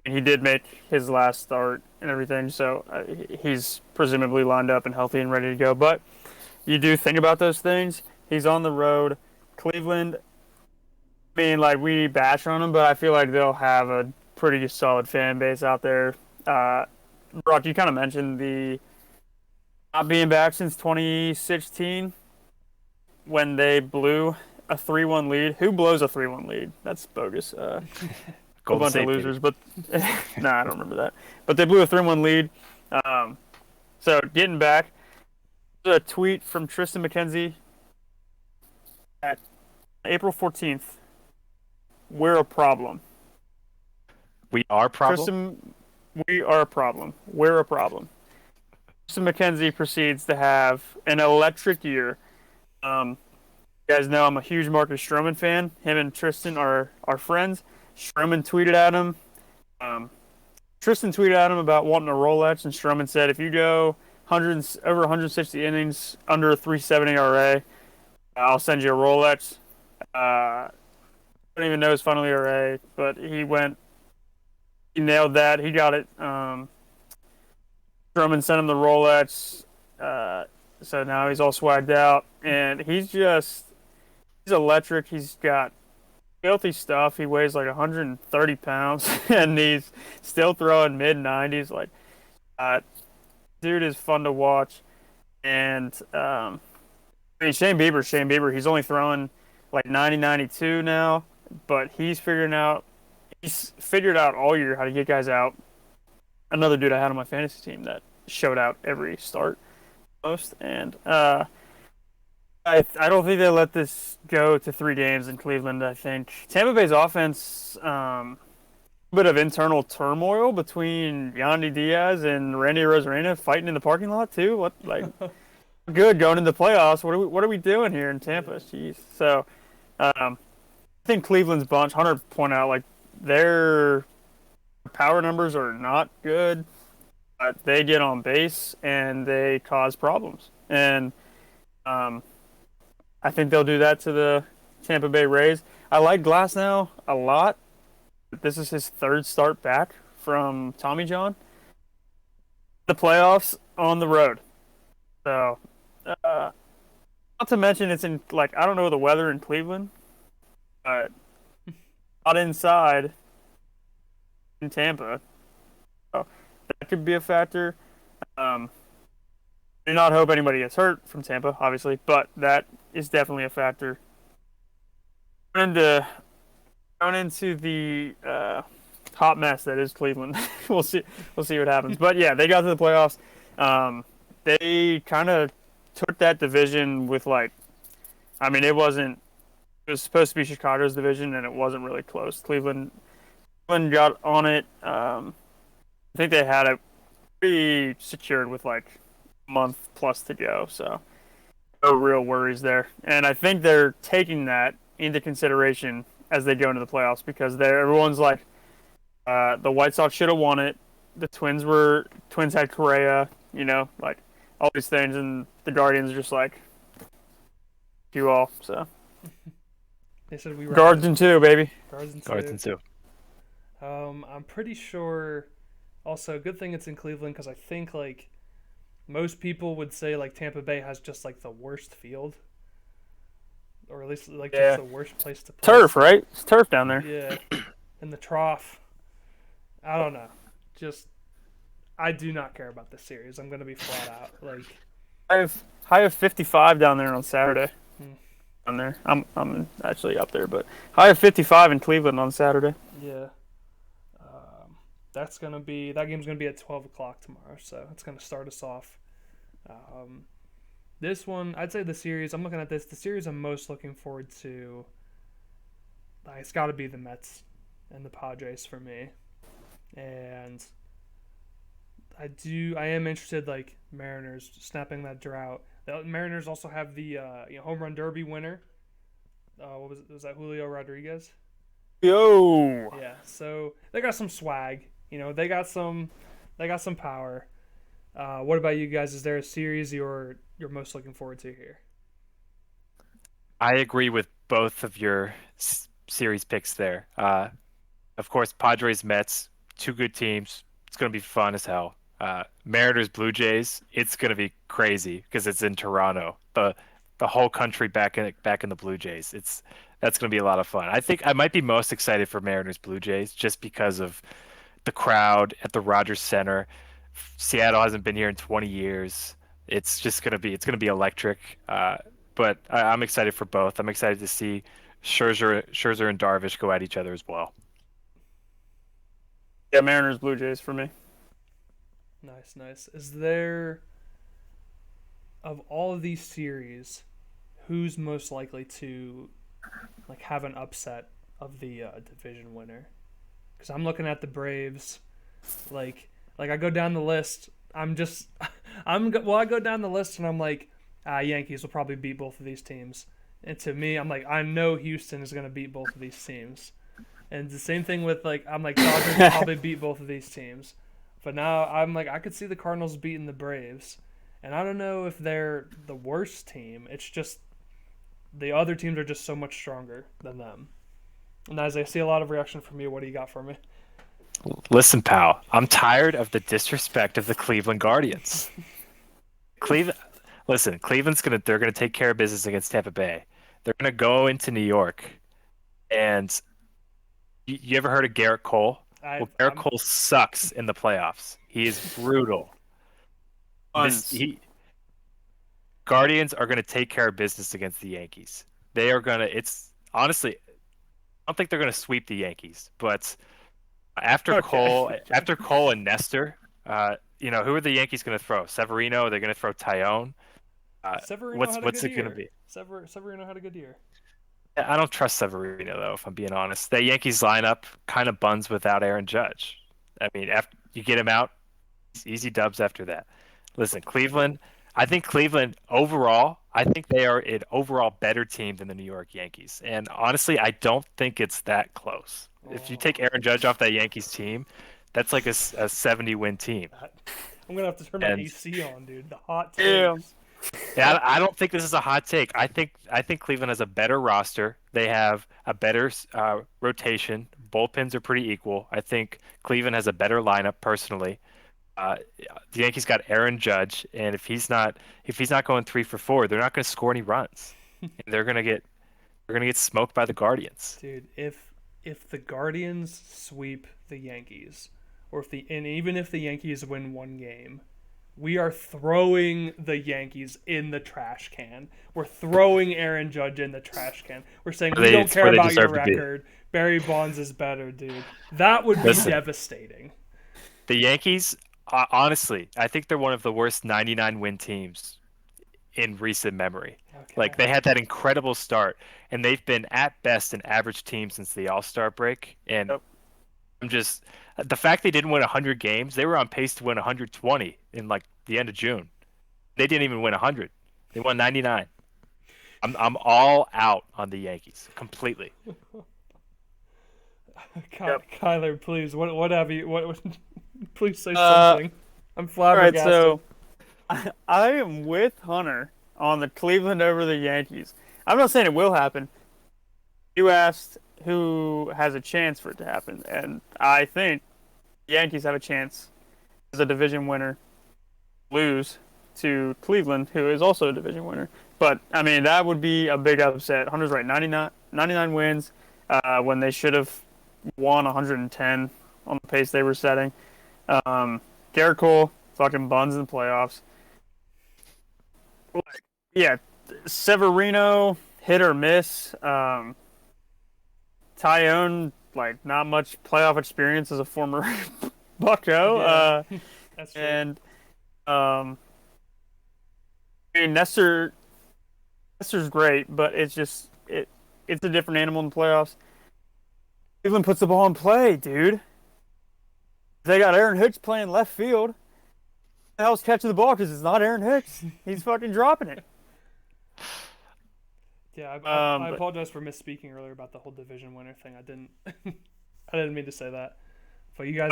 mean, he did make his last start and everything, so he's presumably lined up and healthy and ready to go. But you do think about those things. He's on the road. Cleveland, I mean, like, we bash on them, but I feel like they'll have a pretty solid fan base out there. Brock, you kind of mentioned the not being back since 2016 when they blew a 3-1 lead. Who blows a 3-1 lead? That's bogus. A bunch of losers, but nah, I don't remember that. But they blew a 3-1 lead. So getting back, a tweet from Tristan McKenzie at April 14th. We're a problem. We are problem. Tristan, we are a problem. We're a problem. Tristan McKenzie proceeds to have an electric year. You guys know I'm a huge Marcus Stroman fan. Him and Tristan are friends. Stroman tweeted at him. Tristan tweeted at him about wanting a Rolex, and Stroman said, if you go over 160 innings, under a 3.70 ERA, I'll send you a Rolex. I don't even know his final ERA, but he nailed that. He got it. Stroman sent him the Rolex, so now he's all swagged out, and he's electric. He's got filthy stuff. He weighs like 130 pounds, and he's still throwing mid-90s. Like, dude is fun to watch. And I mean, Shane Bieber. He's only throwing like 90-92 now, but he's figured out all year how to get guys out. Another dude I had on my fantasy team that showed out every start most, and I don't think they let this go to 3 games in Cleveland. I think Tampa Bay's offense, a bit of internal turmoil between Yandy Diaz and Randy Arozarena fighting in the parking lot too. What, like, good going into the playoffs? What are we doing here in Tampa? Jeez. So I think Cleveland's bunch. Hunter pointed out, like, their power numbers are not good. But they get on base and they cause problems, and I think they'll do that to the Tampa Bay Rays. I like Glasnow a lot. This is his 3rd start back from Tommy John. The playoffs on the road. So, not to mention it's in, like, I don't know the weather in Cleveland, but not inside in Tampa. So that could be a factor. Do not hope anybody gets hurt from Tampa, obviously, but that is definitely a factor. Going into the hot mess that is Cleveland. We'll see what happens. But yeah, they got to the playoffs. They kind of took that division with, like, I mean, it was supposed to be Chicago's division, and it wasn't really close. Cleveland got on it. I think they had it pretty secured with like a month plus to go, so no real worries there. And I think they're taking that into consideration as they go into the playoffs because everyone's like, the White Sox should have won it. The Twins had Correa, like all these things, and the Guardians are just like, you all. So They said we were Guards in two, baby. Guards in Guards in two. two. I'm pretty sure. Also, good thing it's in Cleveland because I think like most people would say like Tampa Bay has just like the worst field, or at least like just the worst place to play. Turf, right? It's turf down there. Yeah, in the trough. I don't know. Just I do not care about this series. I'm gonna be flat out. Like I have 55 down there on Saturday. Down there, I'm actually up there, but high of 55 in Cleveland on Saturday. Yeah. That game's gonna be at 12 o'clock tomorrow, so it's gonna start us off. This one, I'd say the series. I'm looking at this. The series I'm most looking forward to. It's got to be the Mets and the Padres for me, and I am interested like Mariners snapping that drought. The Mariners also have the home run derby winner. What was it? Was that Julio Rodriguez? Yo. Yeah. So they got some swag. They got some power. What about you guys? Is there a series you're most looking forward to here? I agree with both of your series picks there. Of course, Padres Mets, two good teams. It's going to be fun as hell. Mariners Blue Jays, it's going to be crazy because it's in Toronto. The whole country back in the Blue Jays. That's going to be a lot of fun. I think I might be most excited for Mariners Blue Jays just because of the crowd at the Rogers Center. Seattle hasn't been here in 20 years. It's going to be electric. But I'm excited for both. I'm excited to see Scherzer and Darvish go at each other as well. Yeah, Mariners Blue Jays for me. Nice. Is there, of all of these series, who's most likely to like have an upset of the division winner? Because I'm looking at the Braves, like I go down the list. I go down the list and I'm like, Yankees will probably beat both of these teams. And to me, I'm like, I know Houston is gonna beat both of these teams. And the same thing with I'm like, Dodgers will probably beat both of these teams. But now I'm like, I could see the Cardinals beating the Braves. And I don't know if they're the worst team. It's just the other teams are just so much stronger than them. And as I see a lot of reaction from you, what do you got for me? Listen, pal, I'm tired of the disrespect of the Cleveland Guardians. Cleveland's they're gonna take care of business against Tampa Bay. They're gonna go into New York, and you ever heard of Garrett Cole? Garrett Cole sucks in the playoffs. He is brutal. Guardians are going to take care of business against the Yankees. They are going to. It's honestly, I don't think they're going to sweep the Yankees. But after Cole and Nestor, who are the Yankees going to throw? Severino? Are they going to throw Tyone? What's it going to be? Severino had a good year. I don't trust Severino, though, if I'm being honest. That Yankees lineup kind of buns without Aaron Judge. I mean, after you get him out, easy dubs after that. Listen, Cleveland, I think overall, they are an overall better team than the New York Yankees. And honestly, I don't think it's that close. If you take Aaron Judge off that Yankees team, that's like a 70-win team. I'm going to have to turn my AC on, dude. The hot takes. Damn. Yeah, I don't think this is a hot take. I think Cleveland has a better roster. They have a better rotation. Bullpens are pretty equal. I think Cleveland has a better lineup personally. The Yankees got Aaron Judge, and if he's not going 3 for 4, they're not going to score any runs. They're going to get smoked by the Guardians. Dude, if the Guardians sweep the Yankees, even if the Yankees win one game, we are throwing the Yankees in the trash can. We're throwing Aaron Judge in the trash can. We're saying we don't care about your record. Barry Bonds is better, dude. That would be devastating. The Yankees, honestly, I think they're one of the worst 99-win teams in recent memory. Okay. Like, they had that incredible start, and they've been at best an average team since the All-Star break. And the fact they didn't win 100 games, they were on pace to win 120 in like the end of June. They didn't even win 100. They won 99. I'm all out on the Yankees completely. Kyler, please, what have you? What please say Uh, something. I'm all right, flabbergasted. so I am with Hunter on the Cleveland over the Yankees. I'm not saying it will happen. You asked who has a chance for it to happen, and I think the Yankees have a chance as a division winner lose to Cleveland, who is also a division winner. But I mean, that would be a big upset. Hunter's right, 99 wins when they should have won 110 on the pace they were setting. Garrett Cole fucking buns in the playoffs. Yeah, Severino hit or miss. Tyone, like, not much playoff experience as a former Bucko. Yeah, that's true. And I mean, Nestor's great, but it's a different animal in the playoffs. Cleveland puts the ball in play, dude. They got Aaron Hicks playing left field. Who the hell's catching the ball? Because it's not Aaron Hicks. He's fucking dropping it. Yeah, I But apologize for misspeaking earlier about the whole division winner thing. I didn't I didn't mean to say that. But you guys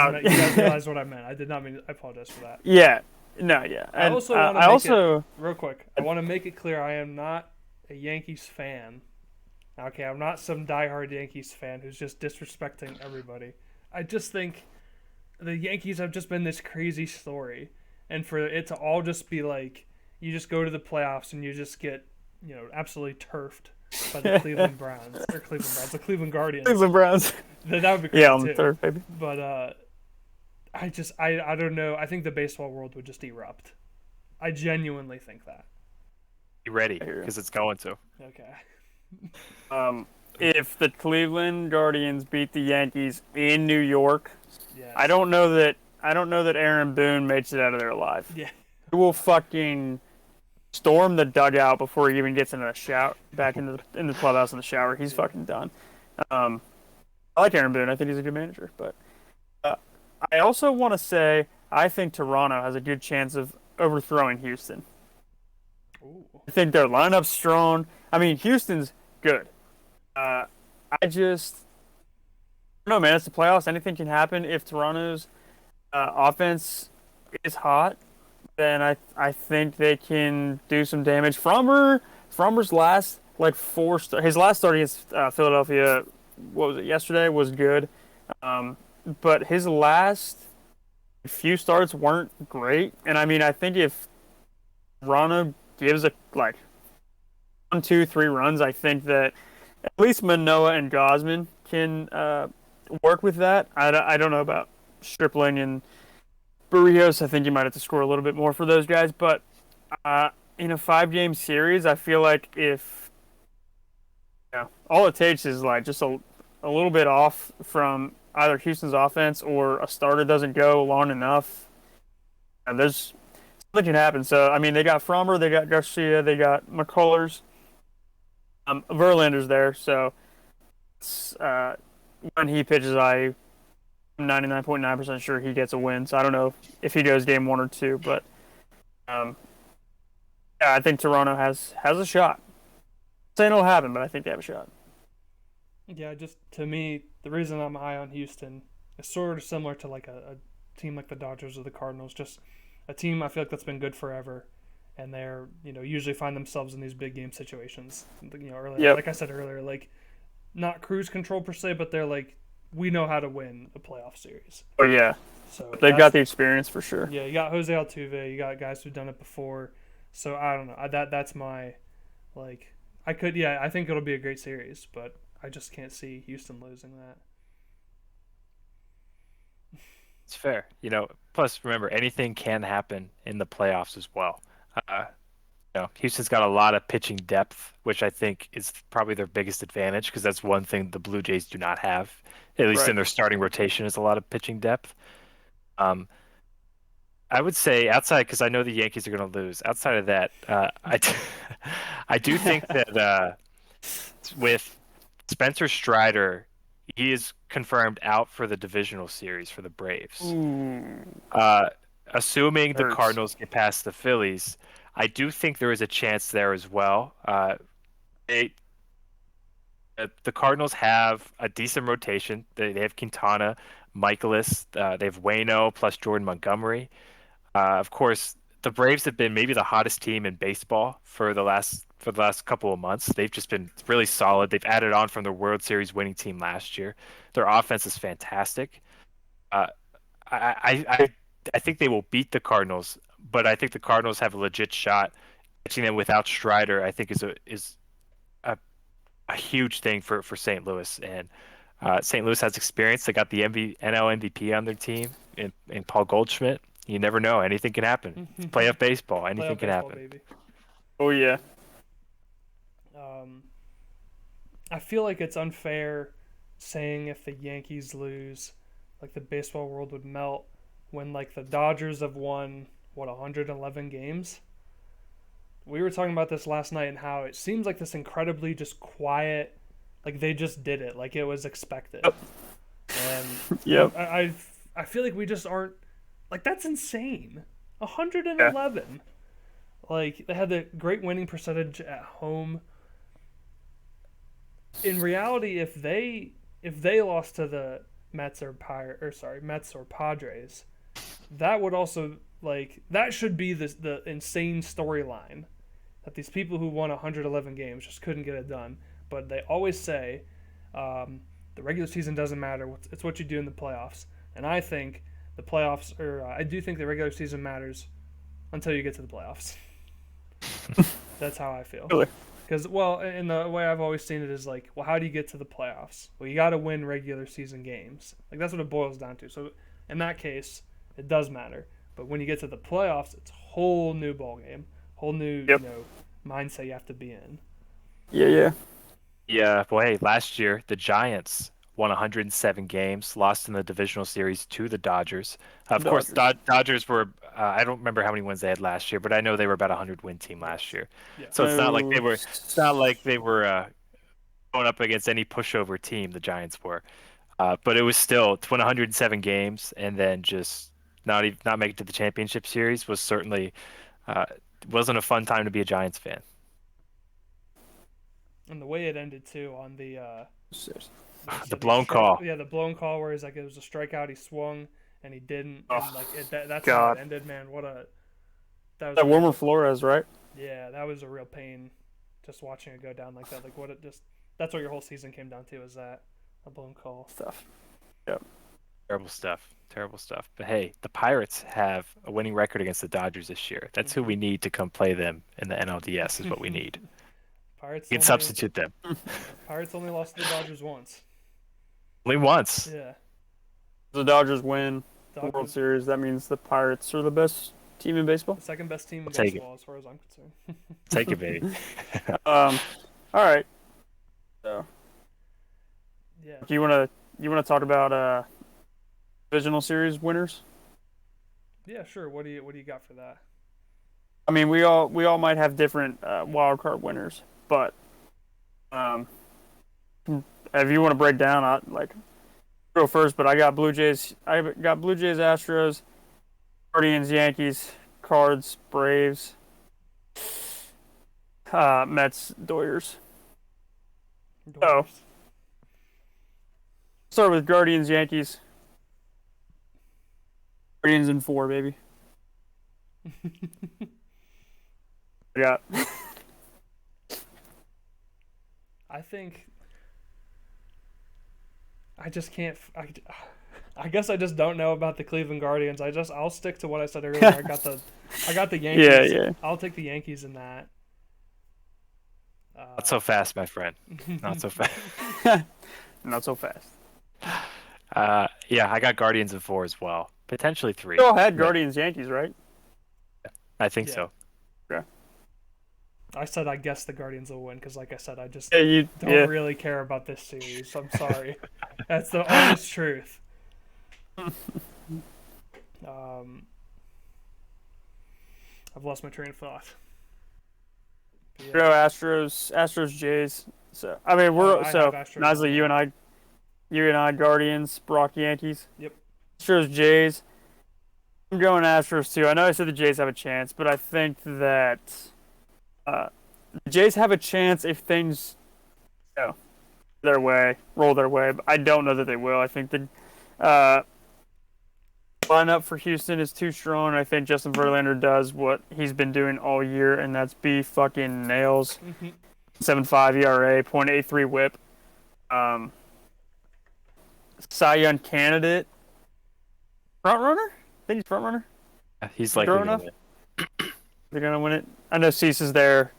realized what I meant. I did not mean. I apologize for that. yeah, no, yeah. I And also want to I make also it real quick. I want to make it clear I am not a Yankees fan. Okay, I'm not some diehard Yankees fan who's just disrespecting everybody. I just think the Yankees have just been this crazy story, and for it to all just be like you just go to the playoffs and you just get absolutely turfed by the Cleveland Browns or the Cleveland Guardians. Cleveland Browns. That would be great Yeah, on too. the third, baby. But I don't know. I think the baseball world would just erupt. I genuinely think that. Be ready, because it's going to. Okay. If the Cleveland Guardians beat the Yankees in New York, Yes. I don't know that Aaron Boone makes it out of there alive. Yeah. He will fucking storm the dugout before he even gets in the shower, back in the clubhouse in the shower. He's fucking done. I like Aaron Boone. I think he's a good manager, but I also want to say I think Toronto has a good chance of overthrowing Houston. Ooh. I think their lineup's strong. I mean, Houston's good. I don't know, man. It's the playoffs. Anything can happen. If Toronto's offense is hot, then I think they can do some damage. Frommer's last his last start against Philadelphia, what was it, yesterday, was good. But his last few starts weren't great. And I mean, I think if Toronto gives a 1, 2, 3 runs, I think that at least Manoah and Gosman can work with that. I don't know about Stripling and Barrios. I think you might have to score a little bit more for those guys. But in a 5-game series, I feel like if all it takes is just a little bit off from either Houston's offense or a starter doesn't go long enough, and there's something can happen. So I mean, they got Frommer, they got Garcia, they got McCullers. Verlander's there, so when he pitches, I'm 99.9% sure he gets a win. So I don't know if he goes game 1 or 2, but yeah, I think Toronto has a shot. I'm saying it'll happen, but I think they have a shot. Yeah, just to me, the reason I'm high on Houston is sort of similar to like a team like the Dodgers or the Cardinals. Just a team I feel like that's been good forever, and they're usually find themselves in these big game situations. Earlier, Yep. like I said earlier, like not cruise control per se, but they're like we know how to win a playoff series. Oh yeah, So they've got the experience for sure. Yeah, you got Jose Altuve, you got guys who've done it before. So I don't know. That's my I think it'll be a great series, but I just can't see Houston losing that. It's fair. Plus, remember, anything can happen in the playoffs as well. Houston's got a lot of pitching depth, which I think is probably their biggest advantage because that's one thing the Blue Jays do not have, at least in their starting rotation, is a lot of pitching depth. I would say outside, because I know the Yankees are going to lose. Outside of that, I do think that with Spencer Strider, he is confirmed out for the divisional series for the Braves. Assuming the Cardinals get past the Phillies, I do think there is a chance there as well. The Cardinals have a decent rotation. They have Quintana, Michaelis, they have Waino plus Jordan Montgomery. Of course, the Braves have been maybe the hottest team in baseball for the last couple of months. They've just been really solid. They've added on from their World Series winning team last year. Their offense is fantastic. Uh, I think they will beat the Cardinals, but I think the Cardinals have a legit shot. Catching them without Strider, I think is a huge thing for St. Louis. And St. Louis has experience. They got the NL MVP on their team in Paul Goldschmidt. You never know. Anything can happen. It's playoff baseball. Anything Playoff can baseball, happen. baby. Oh yeah. I feel like it's unfair saying if the Yankees lose, like the baseball world would melt when like the Dodgers have won 111 games. We were talking about this last night and how it seems like this incredibly just quiet, like they just did it, like it was expected. And Yep. I feel like we just aren't like that's insane. 111. Yeah. Like they had the great winning percentage at home. In reality, if they lost to the Mets or Padres, that would also like that should be the insane storyline that these people who won 111 games just couldn't get it done. But they always say the regular season doesn't matter. It's what you do in the playoffs. And I think the playoffs, I do think the regular season matters until you get to the playoffs. That's how I feel. Really? Because, well, in the way I've always seen it is like, well, how do you get to the playoffs? Well, you got to win regular season games. Like, that's what it boils down to. So, in that case, it does matter. But when you get to the playoffs, it's a whole new ball game, whole new mindset you have to be in. Yeah. Yeah. Well, hey, last year the Giants won 107 games, lost in the divisional series to the Dodgers. Of course, Dodgers were. I don't remember how many wins they had last year, but I know they were about a 100-win team last year. Yeah. So it's not like they were. It's not like they were going up against any pushover team. The Giants were, but it was still to win 107 games and then just not make it to the championship series was certainly wasn't a fun time to be a Giants fan. And the way it ended too on the the blown call. Yeah, the blown call where he's like it was a strikeout. He swung and he didn't. Oh, and like that's God. how it ended, man. That was Wilmer Flores, right? Yeah, that was a real pain. Just watching it go down like that, like that's what your whole season came down to is that a blown call stuff. Yep. Terrible stuff. But hey, the Pirates have a winning record against the Dodgers this year. That's who we need to come play them in the NLDS. Is what we need. Pirates you can substitute them. Pirates only lost to the Dodgers once. Only once. Yeah. The Dodgers win the World Series. That means the Pirates are the best team in baseball. The second best team in baseball, as far as I'm concerned. Take it, baby. All right. So. Yeah. Do you want to talk about divisional series winners? Yeah, sure. What do you got for that? I mean, we all might have different wild card winners, but if you want to break down, I go first. But I got Blue Jays. Astros, Guardians, Yankees, Cards, Braves, Mets, Doyers. So, start with Guardians, Yankees. Guardians in 4, baby. Yeah. I think I just can't. I guess I just don't know about the Cleveland Guardians. I'll stick to what I said earlier. I got the Yankees. Yeah. I'll take the Yankees in that. Not so fast, my friend. Not so fast. Not so fast. Yeah, I got Guardians in 4 as well. Potentially 3. You all had Guardians, Yankees, right? I think so. Yeah. I said I guess the Guardians will win because, like I said, I just don't really care about this series. I'm sorry. That's the honest truth. I've lost my train of thought. Yeah. Astros, Jays. So I mean, Nasli, you and I, Guardians, Brock, Yankees. Yep. Astros, Jays. I'm going Astros too. I know I said the Jays have a chance, but I think that the Jays have a chance if things roll their way. But I don't know that they will. I think the uh, lineup for Houston is too strong. I think Justin Verlander does what he's been doing all year, and that's be fucking nails. 7.5 ERA, .83 WHIP. Cy Young candidate. Front runner? I think he's front runner. He's likely Growing to up? win. They're gonna win it. I know Cease is there,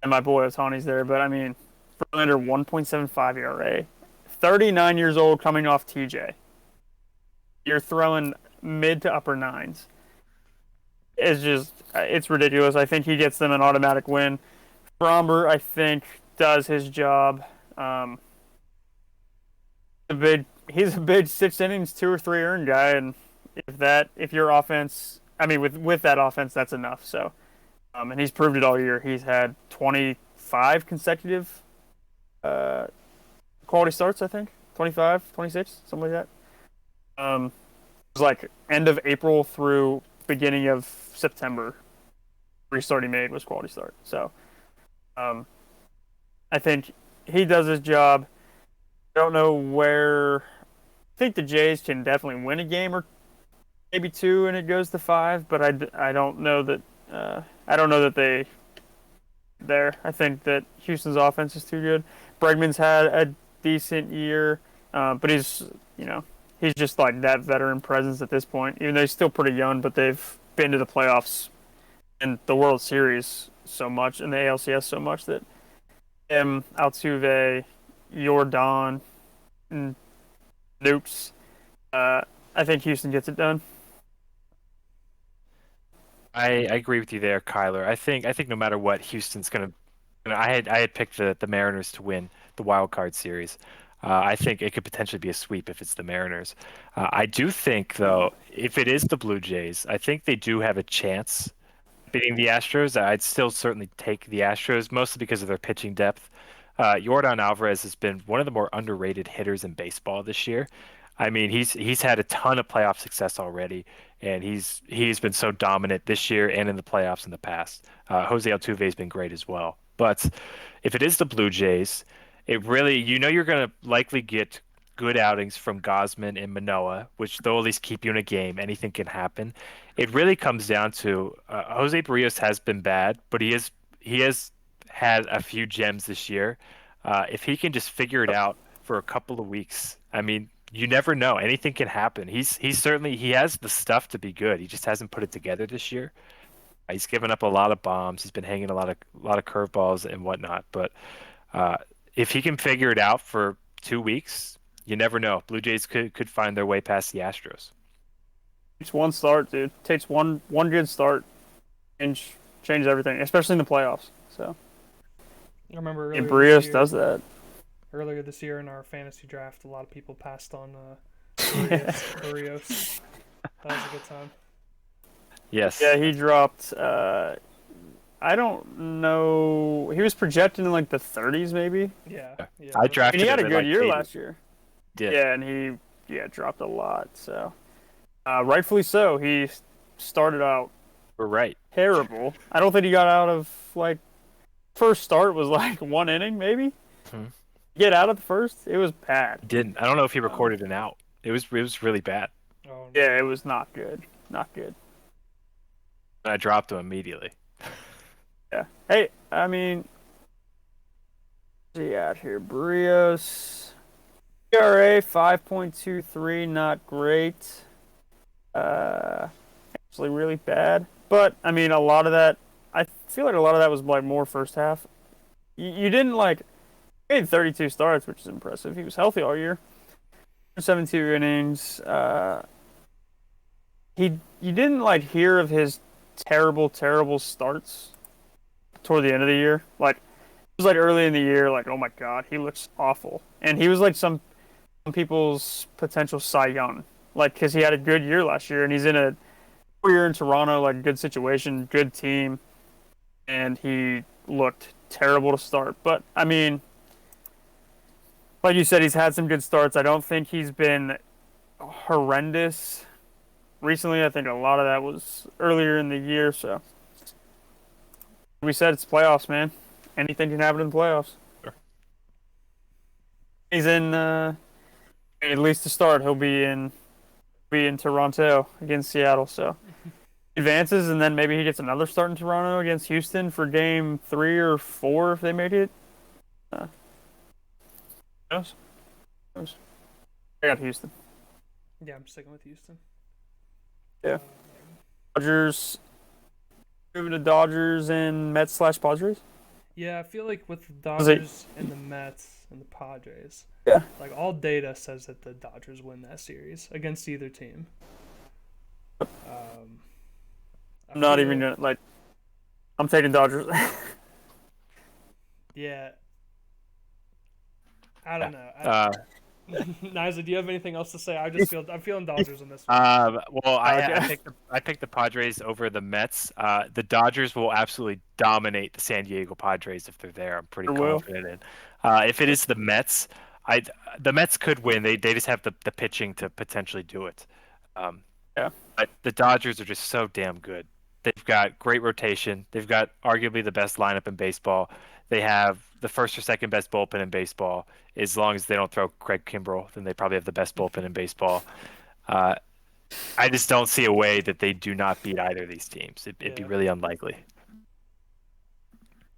and my boy Otani's there, but I mean, Verlander 1.75 ERA, 39 years old, coming off TJ. You're throwing mid to upper nines. It's ridiculous. I think he gets them an automatic win. Fromber, I think, does his job. He's a big 6 innings, 2 or 3 earned guy, and if your offense, I mean, with that offense, that's enough. So, and he's proved it all year. He's had 25 consecutive quality starts, I think. 25, 26, something like that. It was like end of April through beginning of September. Restart he made was quality start. So, I think he does his job. I don't know where. I think the Jays can definitely win a game or maybe 2, and it goes to 5. But I don't know that. I don't know that they. There, I think that Houston's offense is too good. Bregman's had a decent year, but he's just like that veteran presence at this point. Even though he's still pretty young, but they've been to the playoffs and the World Series so much and the ALCS so much that him, Altuve, Jordan, and Nukes. I think Houston gets it done. I agree with you there, Kyler. I think no matter what, Houston's gonna. I had picked the Mariners to win the wild card series. I think it could potentially be a sweep if it's the Mariners. I do think though, if it is the Blue Jays, I think they do have a chance beating the Astros. I'd still certainly take the Astros, mostly because of their pitching depth. Yordan Alvarez has been one of the more underrated hitters in baseball this year. I mean, he's had a ton of playoff success already, and he's been so dominant this year and in the playoffs in the past. Jose Altuve has been great as well. But if it is the Blue Jays, it really you're going to likely get good outings from Gosman and Manoah, which they'll at least keep you in a game. Anything can happen. It really comes down to Jose Barrios has been bad, but he has had a few gems this year. If he can just figure it out for a couple of weeks, I mean, you never know. Anything can happen. He has the stuff to be good. He just hasn't put it together this year. He's given up a lot of bombs. He's been hanging a lot of curveballs and whatnot. But if he can figure it out for 2 weeks, you never know. Blue Jays could find their way past the Astros. It's one start, dude. Takes one good start and change everything, especially in the playoffs. So I remember Barrios does that. Earlier this year in our fantasy draft, a lot of people passed on Barrios. That was a good time. Yes. Yeah, he dropped. I don't know. He was projected in like the 30s, maybe. Yeah. I drafted. And he had a him good at, year 80. last year. Did. Yeah, and he dropped a lot. So, rightfully so. He started out. We're right. Terrible. I don't think he got out of like. First start was like 1 inning, maybe. Get out of the first. It was bad. He didn't. I don't know if he recorded an out. It was really bad. Oh, no. Yeah, it was not good. Not good. I dropped him immediately. Yeah. Hey, I mean, see out here, Barrios. ERA 5.23, not great. Actually, really bad. But I mean, a lot of that. I feel like a lot of that was like more first half. You didn't like. He had 32 starts, which is impressive. He was healthy all year. 72 innings. You didn't like hear of his terrible starts toward the end of the year. Like it was like early in the year, like oh my god, he looks awful, and he was like some people's potential Cy Young, like because he had a good year last year, and he's in a year in Toronto, like good situation, good team, and he looked terrible to start. But I mean. Like you said, he's had some good starts. I don't think he's been horrendous recently. I think a lot of that was earlier in the year. So we said it's playoffs, man. Anything can happen in the playoffs. Sure. He's in at least to start. He'll be in Toronto against Seattle. So advances, and then maybe he gets another start in Toronto against Houston for Game 3 or 4 if they make it. Who knows? Who knows? I got Houston. Yeah, I'm sticking with Houston. Yeah. Dodgers. Moving to Dodgers and Mets/Padres. Yeah, I feel like with the Dodgers and the Mets and the Padres, Yeah. like all data says that the Dodgers win that series against either team. I'm not even gonna I'm taking Dodgers. Yeah. I don't know. Niza, do you have anything else to say? I'm feeling Dodgers in this one. Well, Okay. I picked the Padres over the Mets. The Dodgers will absolutely dominate the San Diego Padres if they're there. I'm pretty Sure will. confident in. If it is the Mets, the Mets could win. They just have the pitching to potentially do it. Yeah. But the Dodgers are just so damn good. They've got great rotation. They've got arguably the best lineup in baseball. They have the first or second best bullpen in baseball. As long as they don't throw Craig Kimbrell, then they probably have the best bullpen in baseball. I just don't see a way that they do not beat either of these teams. It'd be really unlikely.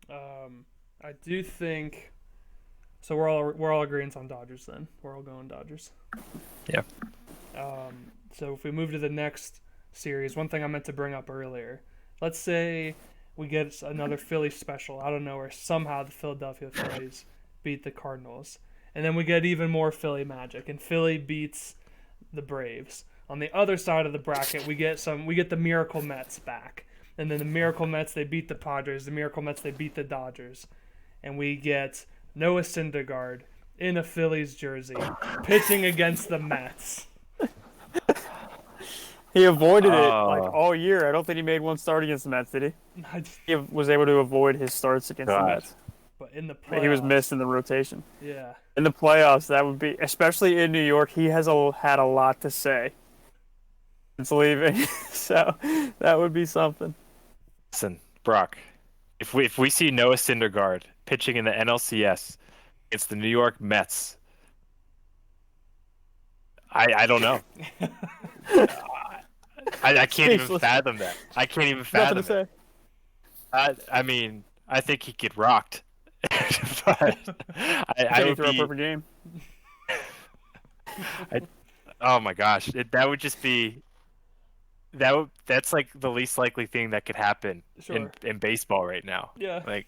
I do think. So we're all agreeing on Dodgers then. We're all going Dodgers. Yeah. So if we move to the next series, one thing I meant to bring up earlier. Let's say we get another Philly special out of nowhere. Somehow the Philadelphia Phillies beat the Cardinals. And then we get even more Philly magic. And Philly beats the Braves. On the other side of the bracket, we get the Miracle Mets back. And then the Miracle Mets, they beat the Padres. The Miracle Mets, they beat the Dodgers. And we get Noah Syndergaard in a Phillies jersey pitching against the Mets. He avoided it all year. I don't think he made one start against the Mets, did he? He was able to avoid his starts against the Mets. But in the playoffs, he was missed in the rotation. Yeah. In the playoffs, that would be, especially in New York, he has had a lot to say since leaving. So that would be something. Listen, Brock, if we see Noah Syndergaard pitching in the NLCS against the New York Mets, I don't know. I can't even fathom that. I can't even fathom Nothing to it. say. I mean, I think he'd get rocked. But I would throw be, a perfect game. oh my gosh, that would just be that's like the least likely thing that could happen in baseball right now. Yeah. Like,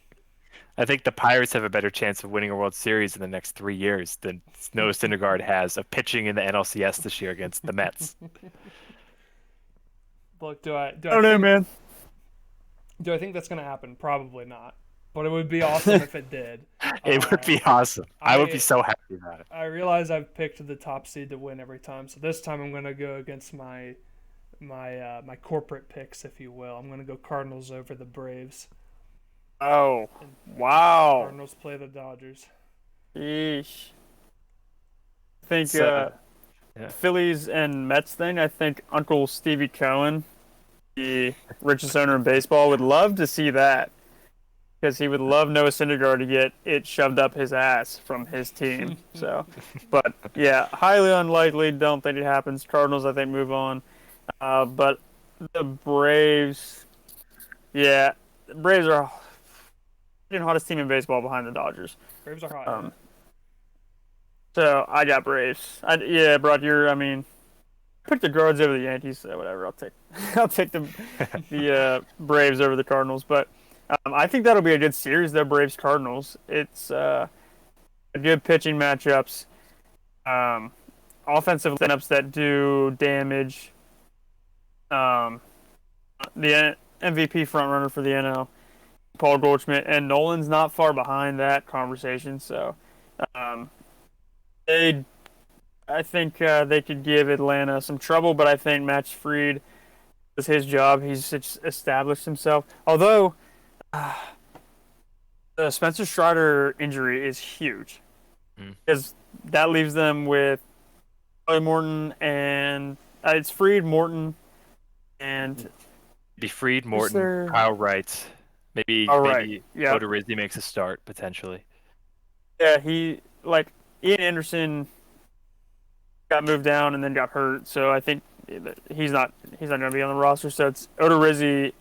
I think the Pirates have a better chance of winning a World Series in the next 3 years than Noah Syndergaard has of pitching in the NLCS this year against the Mets. Look, I don't know, man. Do I think that's going to happen? Probably not. But it would be awesome if it did. It would be awesome. I would be so happy about it. I realize I've picked the top seed to win every time, so this time I'm going to go against my corporate picks, if you will. I'm going to go Cardinals over the Braves. Oh, wow. Cardinals play the Dodgers. Yeesh. I think Phillies and Mets thing, I think Uncle Stevie Cohen, the richest owner in baseball, would love to see that. Because he would love Noah Syndergaard to get it shoved up his ass from his team. So, but yeah, highly unlikely. Don't think it happens. Cardinals, I think, move on. But the Braves, the Braves are the hottest team in baseball behind the Dodgers. Braves are hot. So I got Braves. Brock, pick the Guards over the Yankees. So whatever, I'll take the Braves over the Cardinals. But I think that'll be a good series, though. Braves Cardinals. It's a good pitching matchups. Offensive lineups that do damage. The MVP frontrunner for the NL, Paul Goldschmidt, and Nolan's not far behind that conversation. So, I think they could give Atlanta some trouble, but I think Matt Fried does his job. He's established himself. Although the Spencer Strider injury is huge, because that leaves them with Charlie Morton and it's Fried, Morton, and be Fried, Morton, Kyle Wright, maybe Odorizzi makes a start potentially. Yeah, Ian Anderson got moved down and then got hurt, so I think he's not going to be on the roster. So it's Odorizzi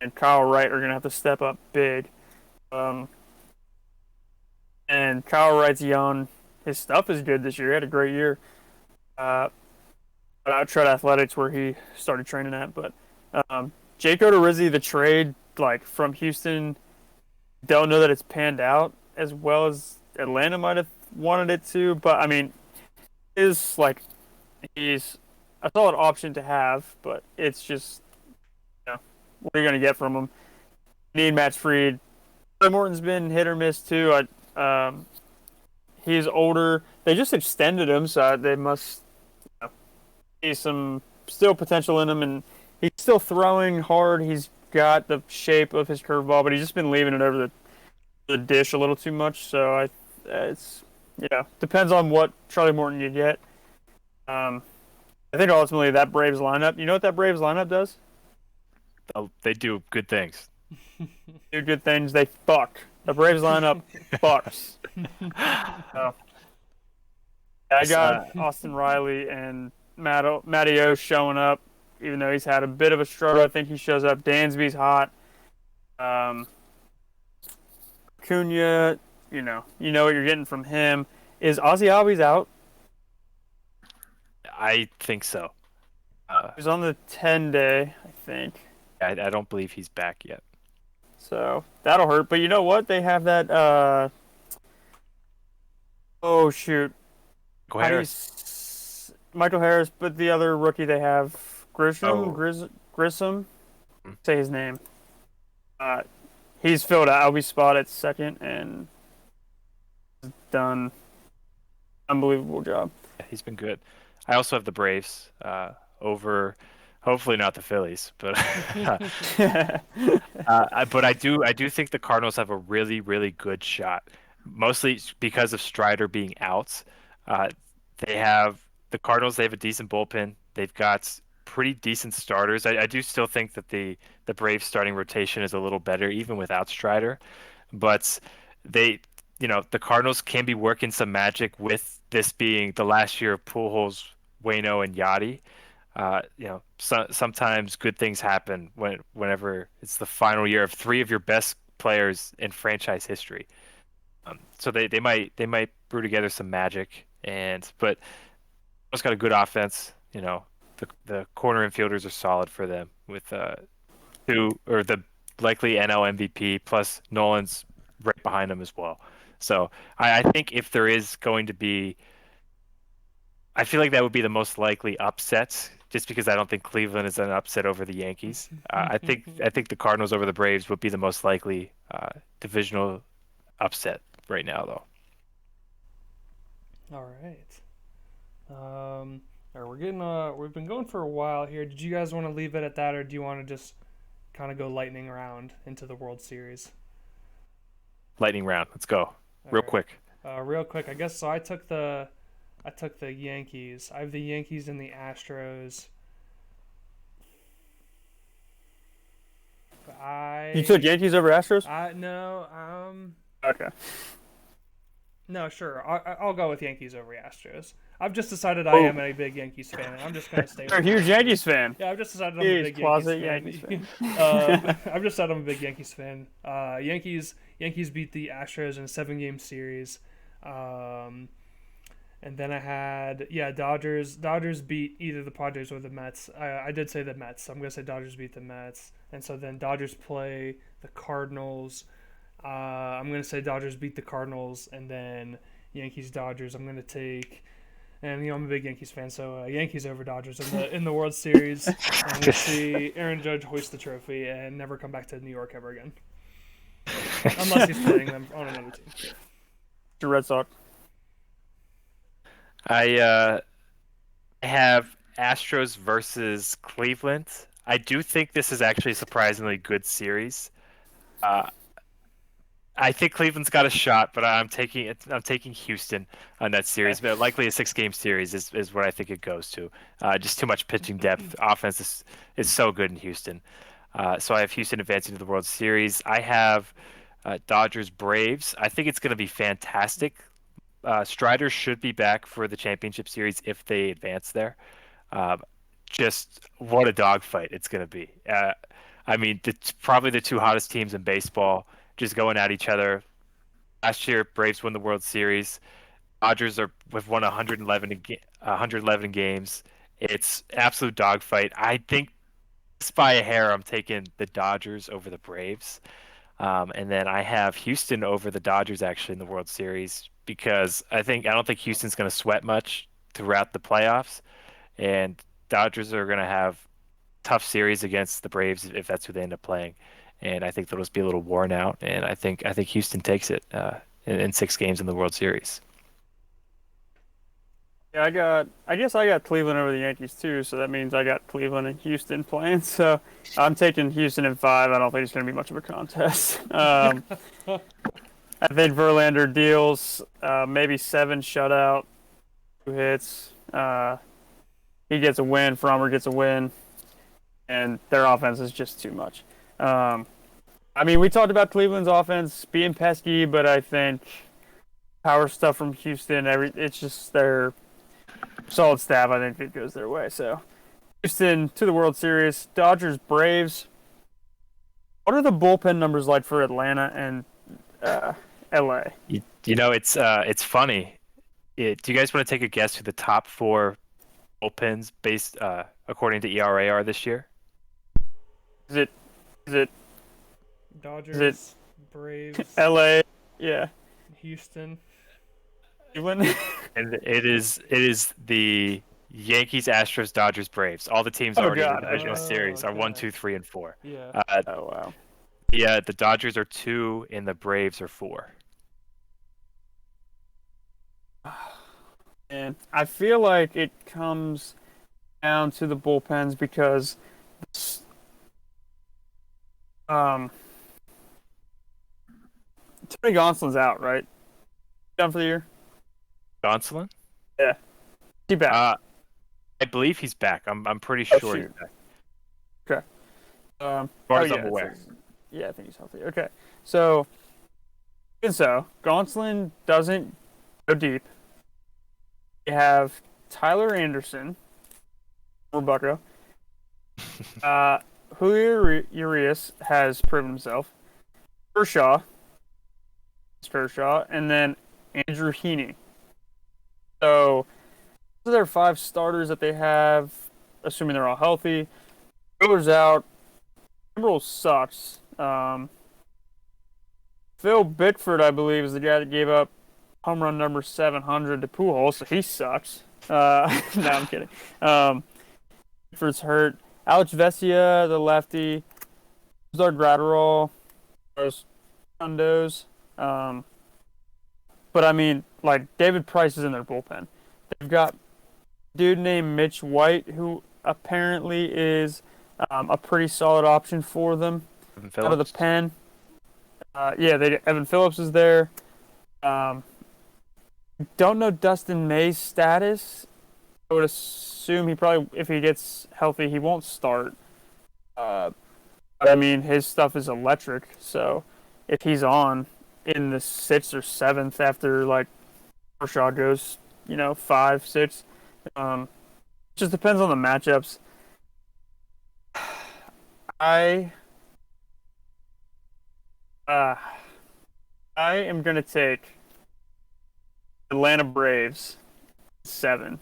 and Kyle Wright are going to have to step up big. Um, and Kyle Wright's young. His stuff is good this year. He had a great year. Uh, but I tried athletics where he started training at. But Jake Odorizzi, the trade like from Houston, don't know that it's panned out as well as Atlanta might have wanted it to. But I mean, is like he's a solid option to have, but it's just what are you going to get from him? Need Matt Fried. Morton's been hit or miss too. He's older. They just extended him, so they must see some still potential in him, and he's still throwing hard. He's got the shape of his curveball, but he's just been leaving it over the dish a little too much. So it's depends on what Charlie Morton you get. I think ultimately that Braves lineup. You know what that Braves lineup does? They do good things. Do good things. They fuck. The Braves lineup fucks. So, I got Austin Riley and Matty O showing up, even though he's had a bit of a struggle. I think he shows up. Dansby's hot. Cunha, you know what you're getting from him. Is Ozzy Albies out? I think so. He's on the 10-day, I think. I don't believe he's back yet. So that'll hurt. But you know what? They have that. Oh shoot. Michael Harris, but the other rookie they have, Grissom. Say his name. He's filled out Albie's spot at second and done. Unbelievable job. Yeah, he's been good. I also have the Braves over. Hopefully not the Phillies, but but I do think the Cardinals have a really, really good shot, mostly because of Strider being out. They have the Cardinals. They have a decent bullpen. They've got pretty decent starters. I do still think that the Braves starting rotation is a little better even without Strider, but the Cardinals can be working some magic with this being the last year of Pujols, Waino, and Yachty. Sometimes good things happen whenever it's the final year of three of your best players in franchise history. So they might brew together some magic, but it's got a good offense. The corner infielders are solid for them with the likely NL MVP plus Nolan's right behind them as well. So I think if there is going to be, I feel like that would be the most likely upset, just because I don't think Cleveland is an upset over the Yankees. I think the Cardinals over the Braves would be the most likely divisional upset right now, though. All right. All right, we've been going for a while here. Did you guys want to leave it at that, or do you want to just kind of go lightning round into the World Series? Lightning round. Let's go. Real quick. Real quick. I guess so. I took the Yankees. I have the Yankees and the Astros. You took Yankees over Astros? No. Okay. No, sure. I'll go with Yankees over Astros. I've just decided I am a big Yankees fan, and I'm just going to stay with You're a huge Yankees fan. Yeah, I've just decided I'm a big Yankees fan. I've just said I'm a big Yankees fan. Yankees beat the Astros in a 7-game series. And then I had, Dodgers beat either the Padres or the Mets. I did say the Mets. So I'm going to say Dodgers beat the Mets. And so then Dodgers play the Cardinals. I'm going to say Dodgers beat the Cardinals, and then Yankees-Dodgers I'm going to take. And, I'm a big Yankees fan, so Yankees over Dodgers in the World Series. And we'll see Aaron Judge hoist the trophy and never come back to New York ever again. Unless he's playing them on another team. The Red Sox. I have Astros versus Cleveland. I do think this is actually a surprisingly good series. I think Cleveland's got a shot, but I'm taking Houston on that series. But likely a 6-game series is what I think it goes to. Just too much pitching depth. Offense is so good in Houston. So I have Houston advancing to the World Series. I have Dodgers Braves. I think it's going to be fantastic. Strider should be back for the championship series if they advance there. Um, just what a dogfight it's going to be. I mean, probably the two hottest teams in baseball just going at each other. Last year, Braves won the World Series. Dodgers have won 111 games. It's absolute dogfight. I think just by a hair, I'm taking the Dodgers over the Braves. And then I have Houston over the Dodgers actually in the World Series because I don't think Houston's going to sweat much throughout the playoffs, and Dodgers are going to have tough series against the Braves if that's who they end up playing, and I think they'll just be a little worn out, and I think Houston takes it in 6 games in the World Series. Yeah, I guess I got Cleveland over the Yankees too, so that means I got Cleveland and Houston playing. So I'm taking Houston in 5. I don't think it's going to be much of a contest. I think Verlander deals maybe 7 shutout, 2 hits. He gets a win. Frommer gets a win, and their offense is just too much. I mean, we talked about Cleveland's offense being pesky, but I think power stuff from Houston, it's just their solid staff. I think it goes their way. So Houston to the World Series. Dodgers, Braves. What are the bullpen numbers like for Atlanta and LA? It's funny. Do you guys want to take a guess who the top 4 bullpens based according to ERA are this year? Is it Dodgers, Braves, LA? Yeah. Houston. Cleveland. And it is the Yankees, Astros, Dodgers, Braves. All the teams already in the divisional series are 1, 2, 3, and 4. Yeah. Oh wow. Yeah, the Dodgers are 2, and the Braves are 4. And I feel like it comes down to the bullpens because Tony Gonsolin's out, right? Done for the year? Gonsolin? Yeah. He back? I believe he's back. I'm pretty sure he's back. Okay. As far as I'm yeah, aware. Yeah, I think he's healthy. Okay. So, even so, Gonsolin doesn't go deep. You have Tyler Anderson, or Bucko. Julio Urias has proven himself. Kershaw, and then Andrew Heaney. So, those are their 5 starters that they have, assuming they're all healthy. Miller's out. Timberwolves sucks. Phil Bickford, I believe, is the guy that gave up home run number 700 to Pujols, so he sucks. No, I'm kidding. Bickford's hurt. Alex Vesia, the lefty. Zard Gratterall. There's Condos. But I mean, like, David Price is in their bullpen. They've got a dude named Mitch White, who apparently is a pretty solid option for them out of the pen. Evan Phillips is there. Don't know Dustin May's status. I would assume he probably, if he gets healthy, he won't start. But I mean, his stuff is electric. So if he's on in the 6th or 7th after like Kershaw goes, 5, 6, just depends on the matchups. I am gonna take Atlanta Braves 7. I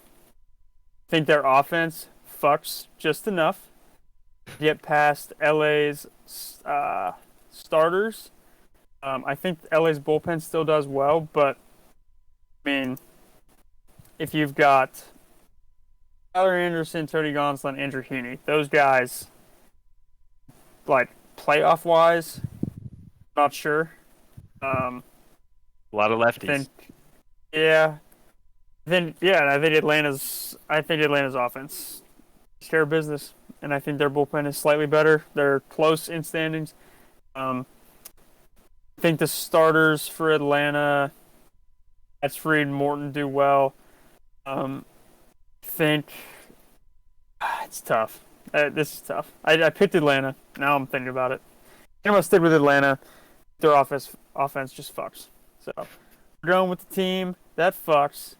think their offense fucks just enough to get past LA's starters. I think LA's bullpen still does well, but I mean, if you've got Tyler Anderson, Tony Gonsolin, Andrew Heaney, those guys, like playoff-wise, not sure. A lot of lefties. I think Atlanta's offense takes care of business, and I think their bullpen is slightly better. They're close in standings. I think the starters for Atlanta, that's Fried, Morton do well. Think it's tough. This is tough. I picked Atlanta. Now I'm thinking about it. I'm gonna stick with Atlanta. Their offense just fucks. So we're going with the team that fucks.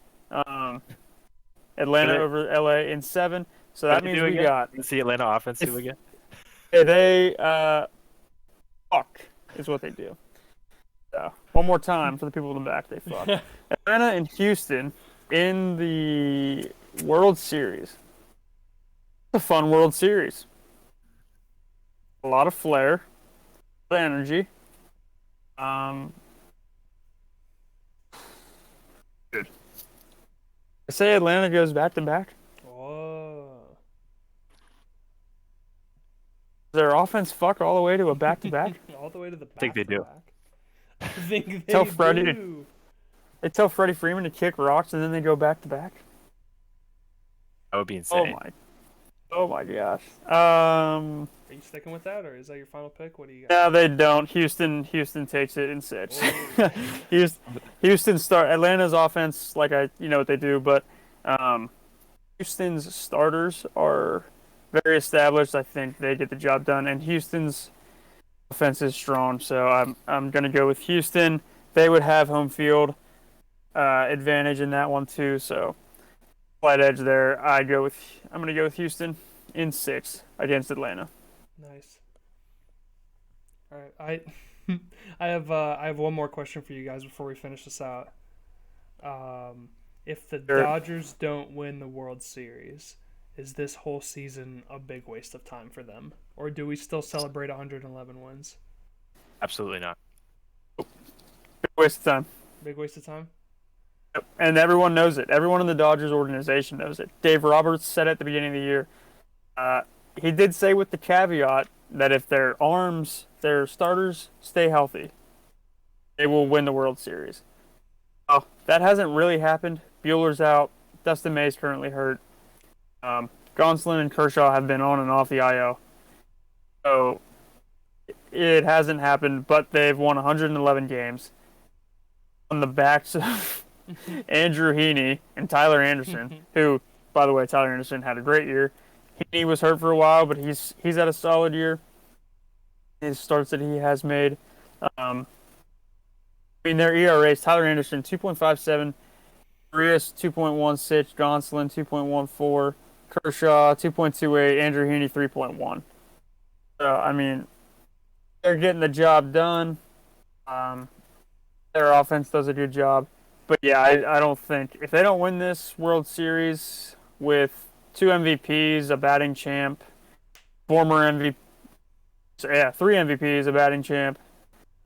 Atlanta What over LA in 7. So What that do they means do we again? got What's the Atlanta offense do again? they fuck is what they do. So, one more time for the people in the back, they fuck. Atlanta and Houston in the World Series. It's a fun World Series. A lot of flair, a lot of energy. Good. I say Atlanta goes back to back. Oh. Their offense fuck all the way to a back to back. All the way to the back. I think they do. I think they Tell Freddie to- do. They tell Freddie Freeman to kick rocks and then they go back to back. That would be insane. Oh my gosh. Are you sticking with that, or is that your final pick? What do you got? No, they don't. Houston takes it in 6. Oh. Houston start Atlanta's offense like you know what they do, but Houston's starters are very established. I think they get the job done, and Houston's offense is strong. So I'm gonna go with Houston. They would have home field advantage in that one too. So slight edge there. I'm gonna go with Houston in 6 against Atlanta. Nice. All right, I have one more question for you guys before we finish this out. If the Sure. Dodgers don't win the World Series, is this whole season a big waste of time for them, or do we still celebrate 111 wins? Absolutely not. Big waste of time. Big waste of time. And everyone knows it. Everyone in the Dodgers organization knows it. Dave Roberts said at the beginning of the year. He did say with the caveat that if their starters stay healthy, they will win the World Series. Oh, that hasn't really happened. Bueller's out. Dustin May's currently hurt. Gonsolin and Kershaw have been on and off the IL. So it hasn't happened, but they've won 111 games on the backs of Andrew Heaney and Tyler Anderson, who, by the way, Tyler Anderson had a great year. Heaney was hurt for a while, but he's had a solid year. His starts that he has made. Their ERAs, Tyler Anderson 2.57, Urias 2.16, Gonsolin 2.14, Kershaw 2.28, Andrew Heaney 3.1. So they're getting the job done. Their offense does a good job. But yeah, I don't think if they don't win this World Series with 2 MVPs, a batting champ, former MVP, 3 MVPs, a batting champ,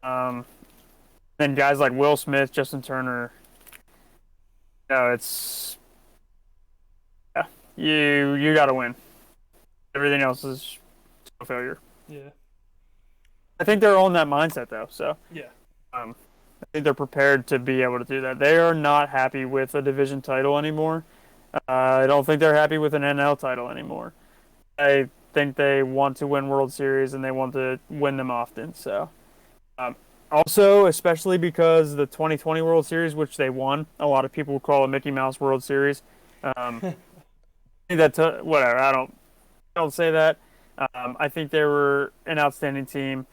then guys like Will Smith, Justin Turner. You got to win. Everything else is a failure. Yeah. I think they're on that mindset though. So Yeah. I think they're prepared to be able to do that. They are not happy with a division title anymore. I don't think they're happy with an NL title anymore. I think they want to win World Series and they want to win them often. So, also, especially because the 2020 World Series, which they won, a lot of people call it Mickey Mouse World Series. Whatever. I don't say that. I think they were an outstanding team.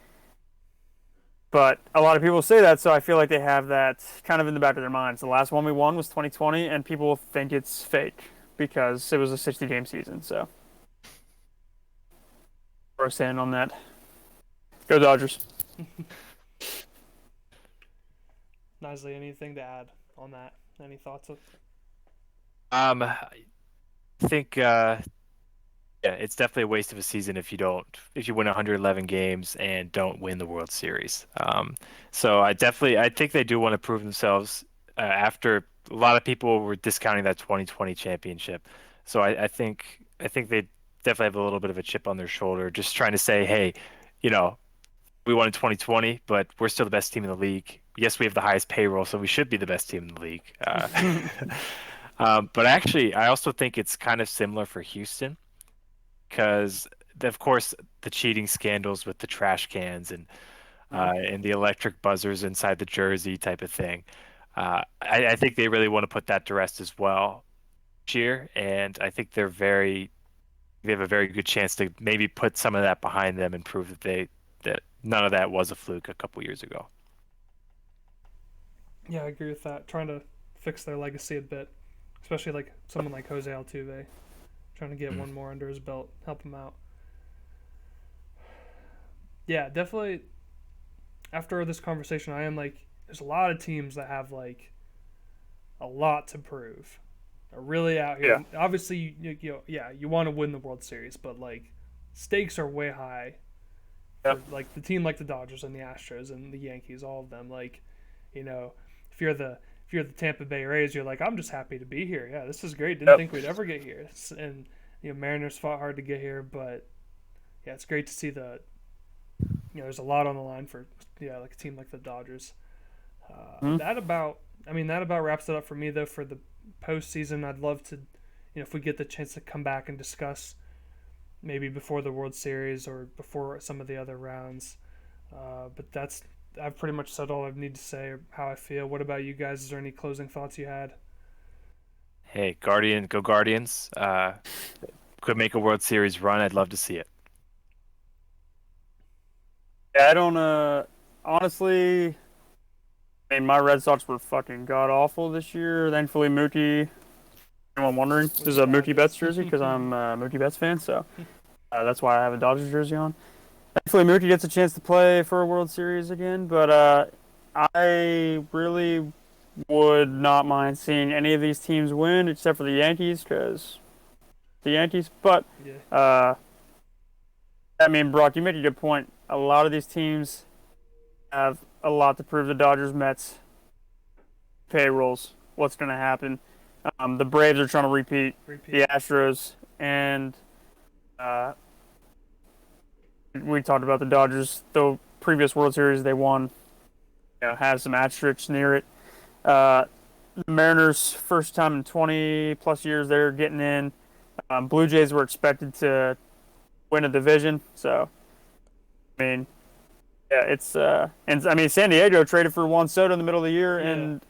But a lot of people say that, so I feel like they have that kind of in the back of their minds. The last one we won was 2020, and people think it's fake because it was a 60-game season. So, where I stand on that. Go Dodgers. Nisley, anything to add on that? Any thoughts? I think yeah, it's definitely a waste of a season if you win 111 games and don't win the World Series. So I think they do want to prove themselves after a lot of people were discounting that 2020 championship. So I think they definitely have a little bit of a chip on their shoulder, just trying to say, hey, we won in 2020, but we're still the best team in the league. Yes, we have the highest payroll, so we should be the best team in the league. But actually, I also think it's kind of similar for Houston. Because, of course, the cheating scandals with the trash cans and the electric buzzers inside the jersey type of thing. I think they really want to put that to rest as well this year, and I think they have a very good chance to maybe put some of that behind them and prove that none of that was a fluke a couple years ago. Yeah, I agree with that. Trying to fix their legacy a bit, especially like someone like Jose Altuve, trying to get one more under his belt, help him out. Yeah, definitely. After this conversation, I am like, there's a lot of teams that have like a lot to prove. They're really out here. Yeah. Obviously, you want to win the World Series, but like stakes are way high. Yep. For, like the team like the Dodgers and the Astros and the Yankees, all of them. Like, if you're the Tampa Bay Rays, you're like, I'm just happy to be here. Yeah, this is great. Didn't think we'd ever get here. And Mariners fought hard to get here, but yeah, it's great to see there's a lot on the line for like a team like the Dodgers. That about wraps it up for me though for the postseason. I'd love to, if we get the chance to come back and discuss maybe before the World Series or before some of the other rounds. But I've pretty much said all I need to say how I feel. What about you guys? Is there any closing thoughts you had? Hey, go Guardians. Could make a World Series run. I'd love to see it. Yeah, I don't, honestly, I mean, my Red Sox were fucking god-awful this year. Thankfully, Mookie, anyone wondering, this is a Mookie Betts jersey because I'm a Mookie Betts fan, so that's why I have a Dodgers jersey on. Thankfully, Mookie gets a chance to play for a World Series again, but I really would not mind seeing any of these teams win except for the Yankees, but I mean, Brock, you make a good point. A lot of these teams have a lot to prove. The Dodgers, Mets, payrolls, what's going to happen. The Braves are trying to repeat. The Astros, and we talked about the Dodgers. The previous World Series they won, have some asterisks near it. The Mariners, first time in 20-plus years, they're getting in. Blue Jays were expected to win a division, so I mean, yeah, it's and I mean San Diego traded for Juan Soto in the middle of the year, and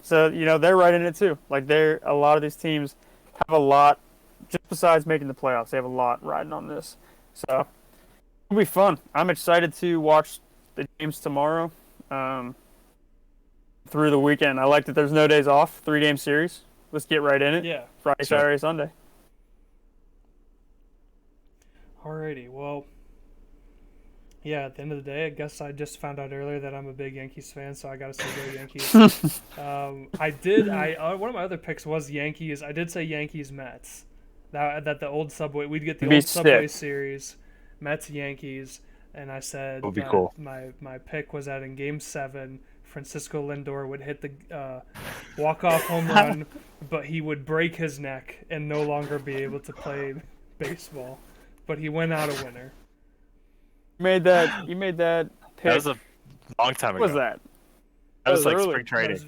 so they're right in it too. Like a lot of these teams have a lot, just besides making the playoffs, they have a lot riding on this. So it'll be fun. I'm excited to watch the games tomorrow, through the weekend. I like that there's no days off. 3-game series. Let's get right in it. Yeah. Friday, Saturday, Sunday. Alrighty, well, yeah, at the end of the day, I guess I just found out earlier that I'm a big Yankees fan, so I got to say go Yankees. One of my other picks was Yankees. I did say Yankees Mets. That the old Subway, we'd get the old Subway series, Mets Yankees, and I said would be cool. My pick was that in Game 7, Francisco Lindor would hit the walk-off home run, but he would break his neck and no longer be able to play baseball. But he went out a winner. You made that pick. That was a long time ago. What was that? That was like early. spring training.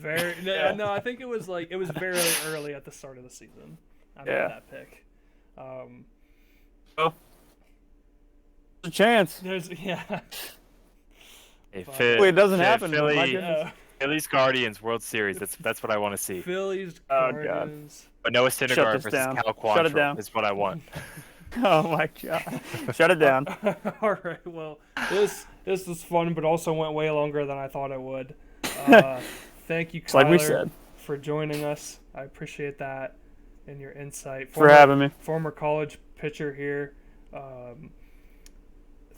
No, I think it was very early at the start of the season. I made that pick. Well, there's a chance. Yeah. Hey, it doesn't happen. Phillies Guardians World Series. That's what I want to see. Phillies Guardians. But Noah Syndergaard versus Cal Quantrill is what I want. Oh my god! Shut it down. All right. Well, this was fun, but also went way longer than I thought it would. Thank you, Kyler, like we said, for joining us. I appreciate that and your insight. For having me. Former college pitcher here.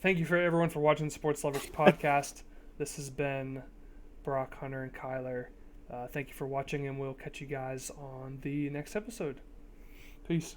Thank you for everyone for watching the Sports Lovers podcast. This has been Brock, Hunter, and Kyler. Thank you for watching, and we'll catch you guys on the next episode. Peace.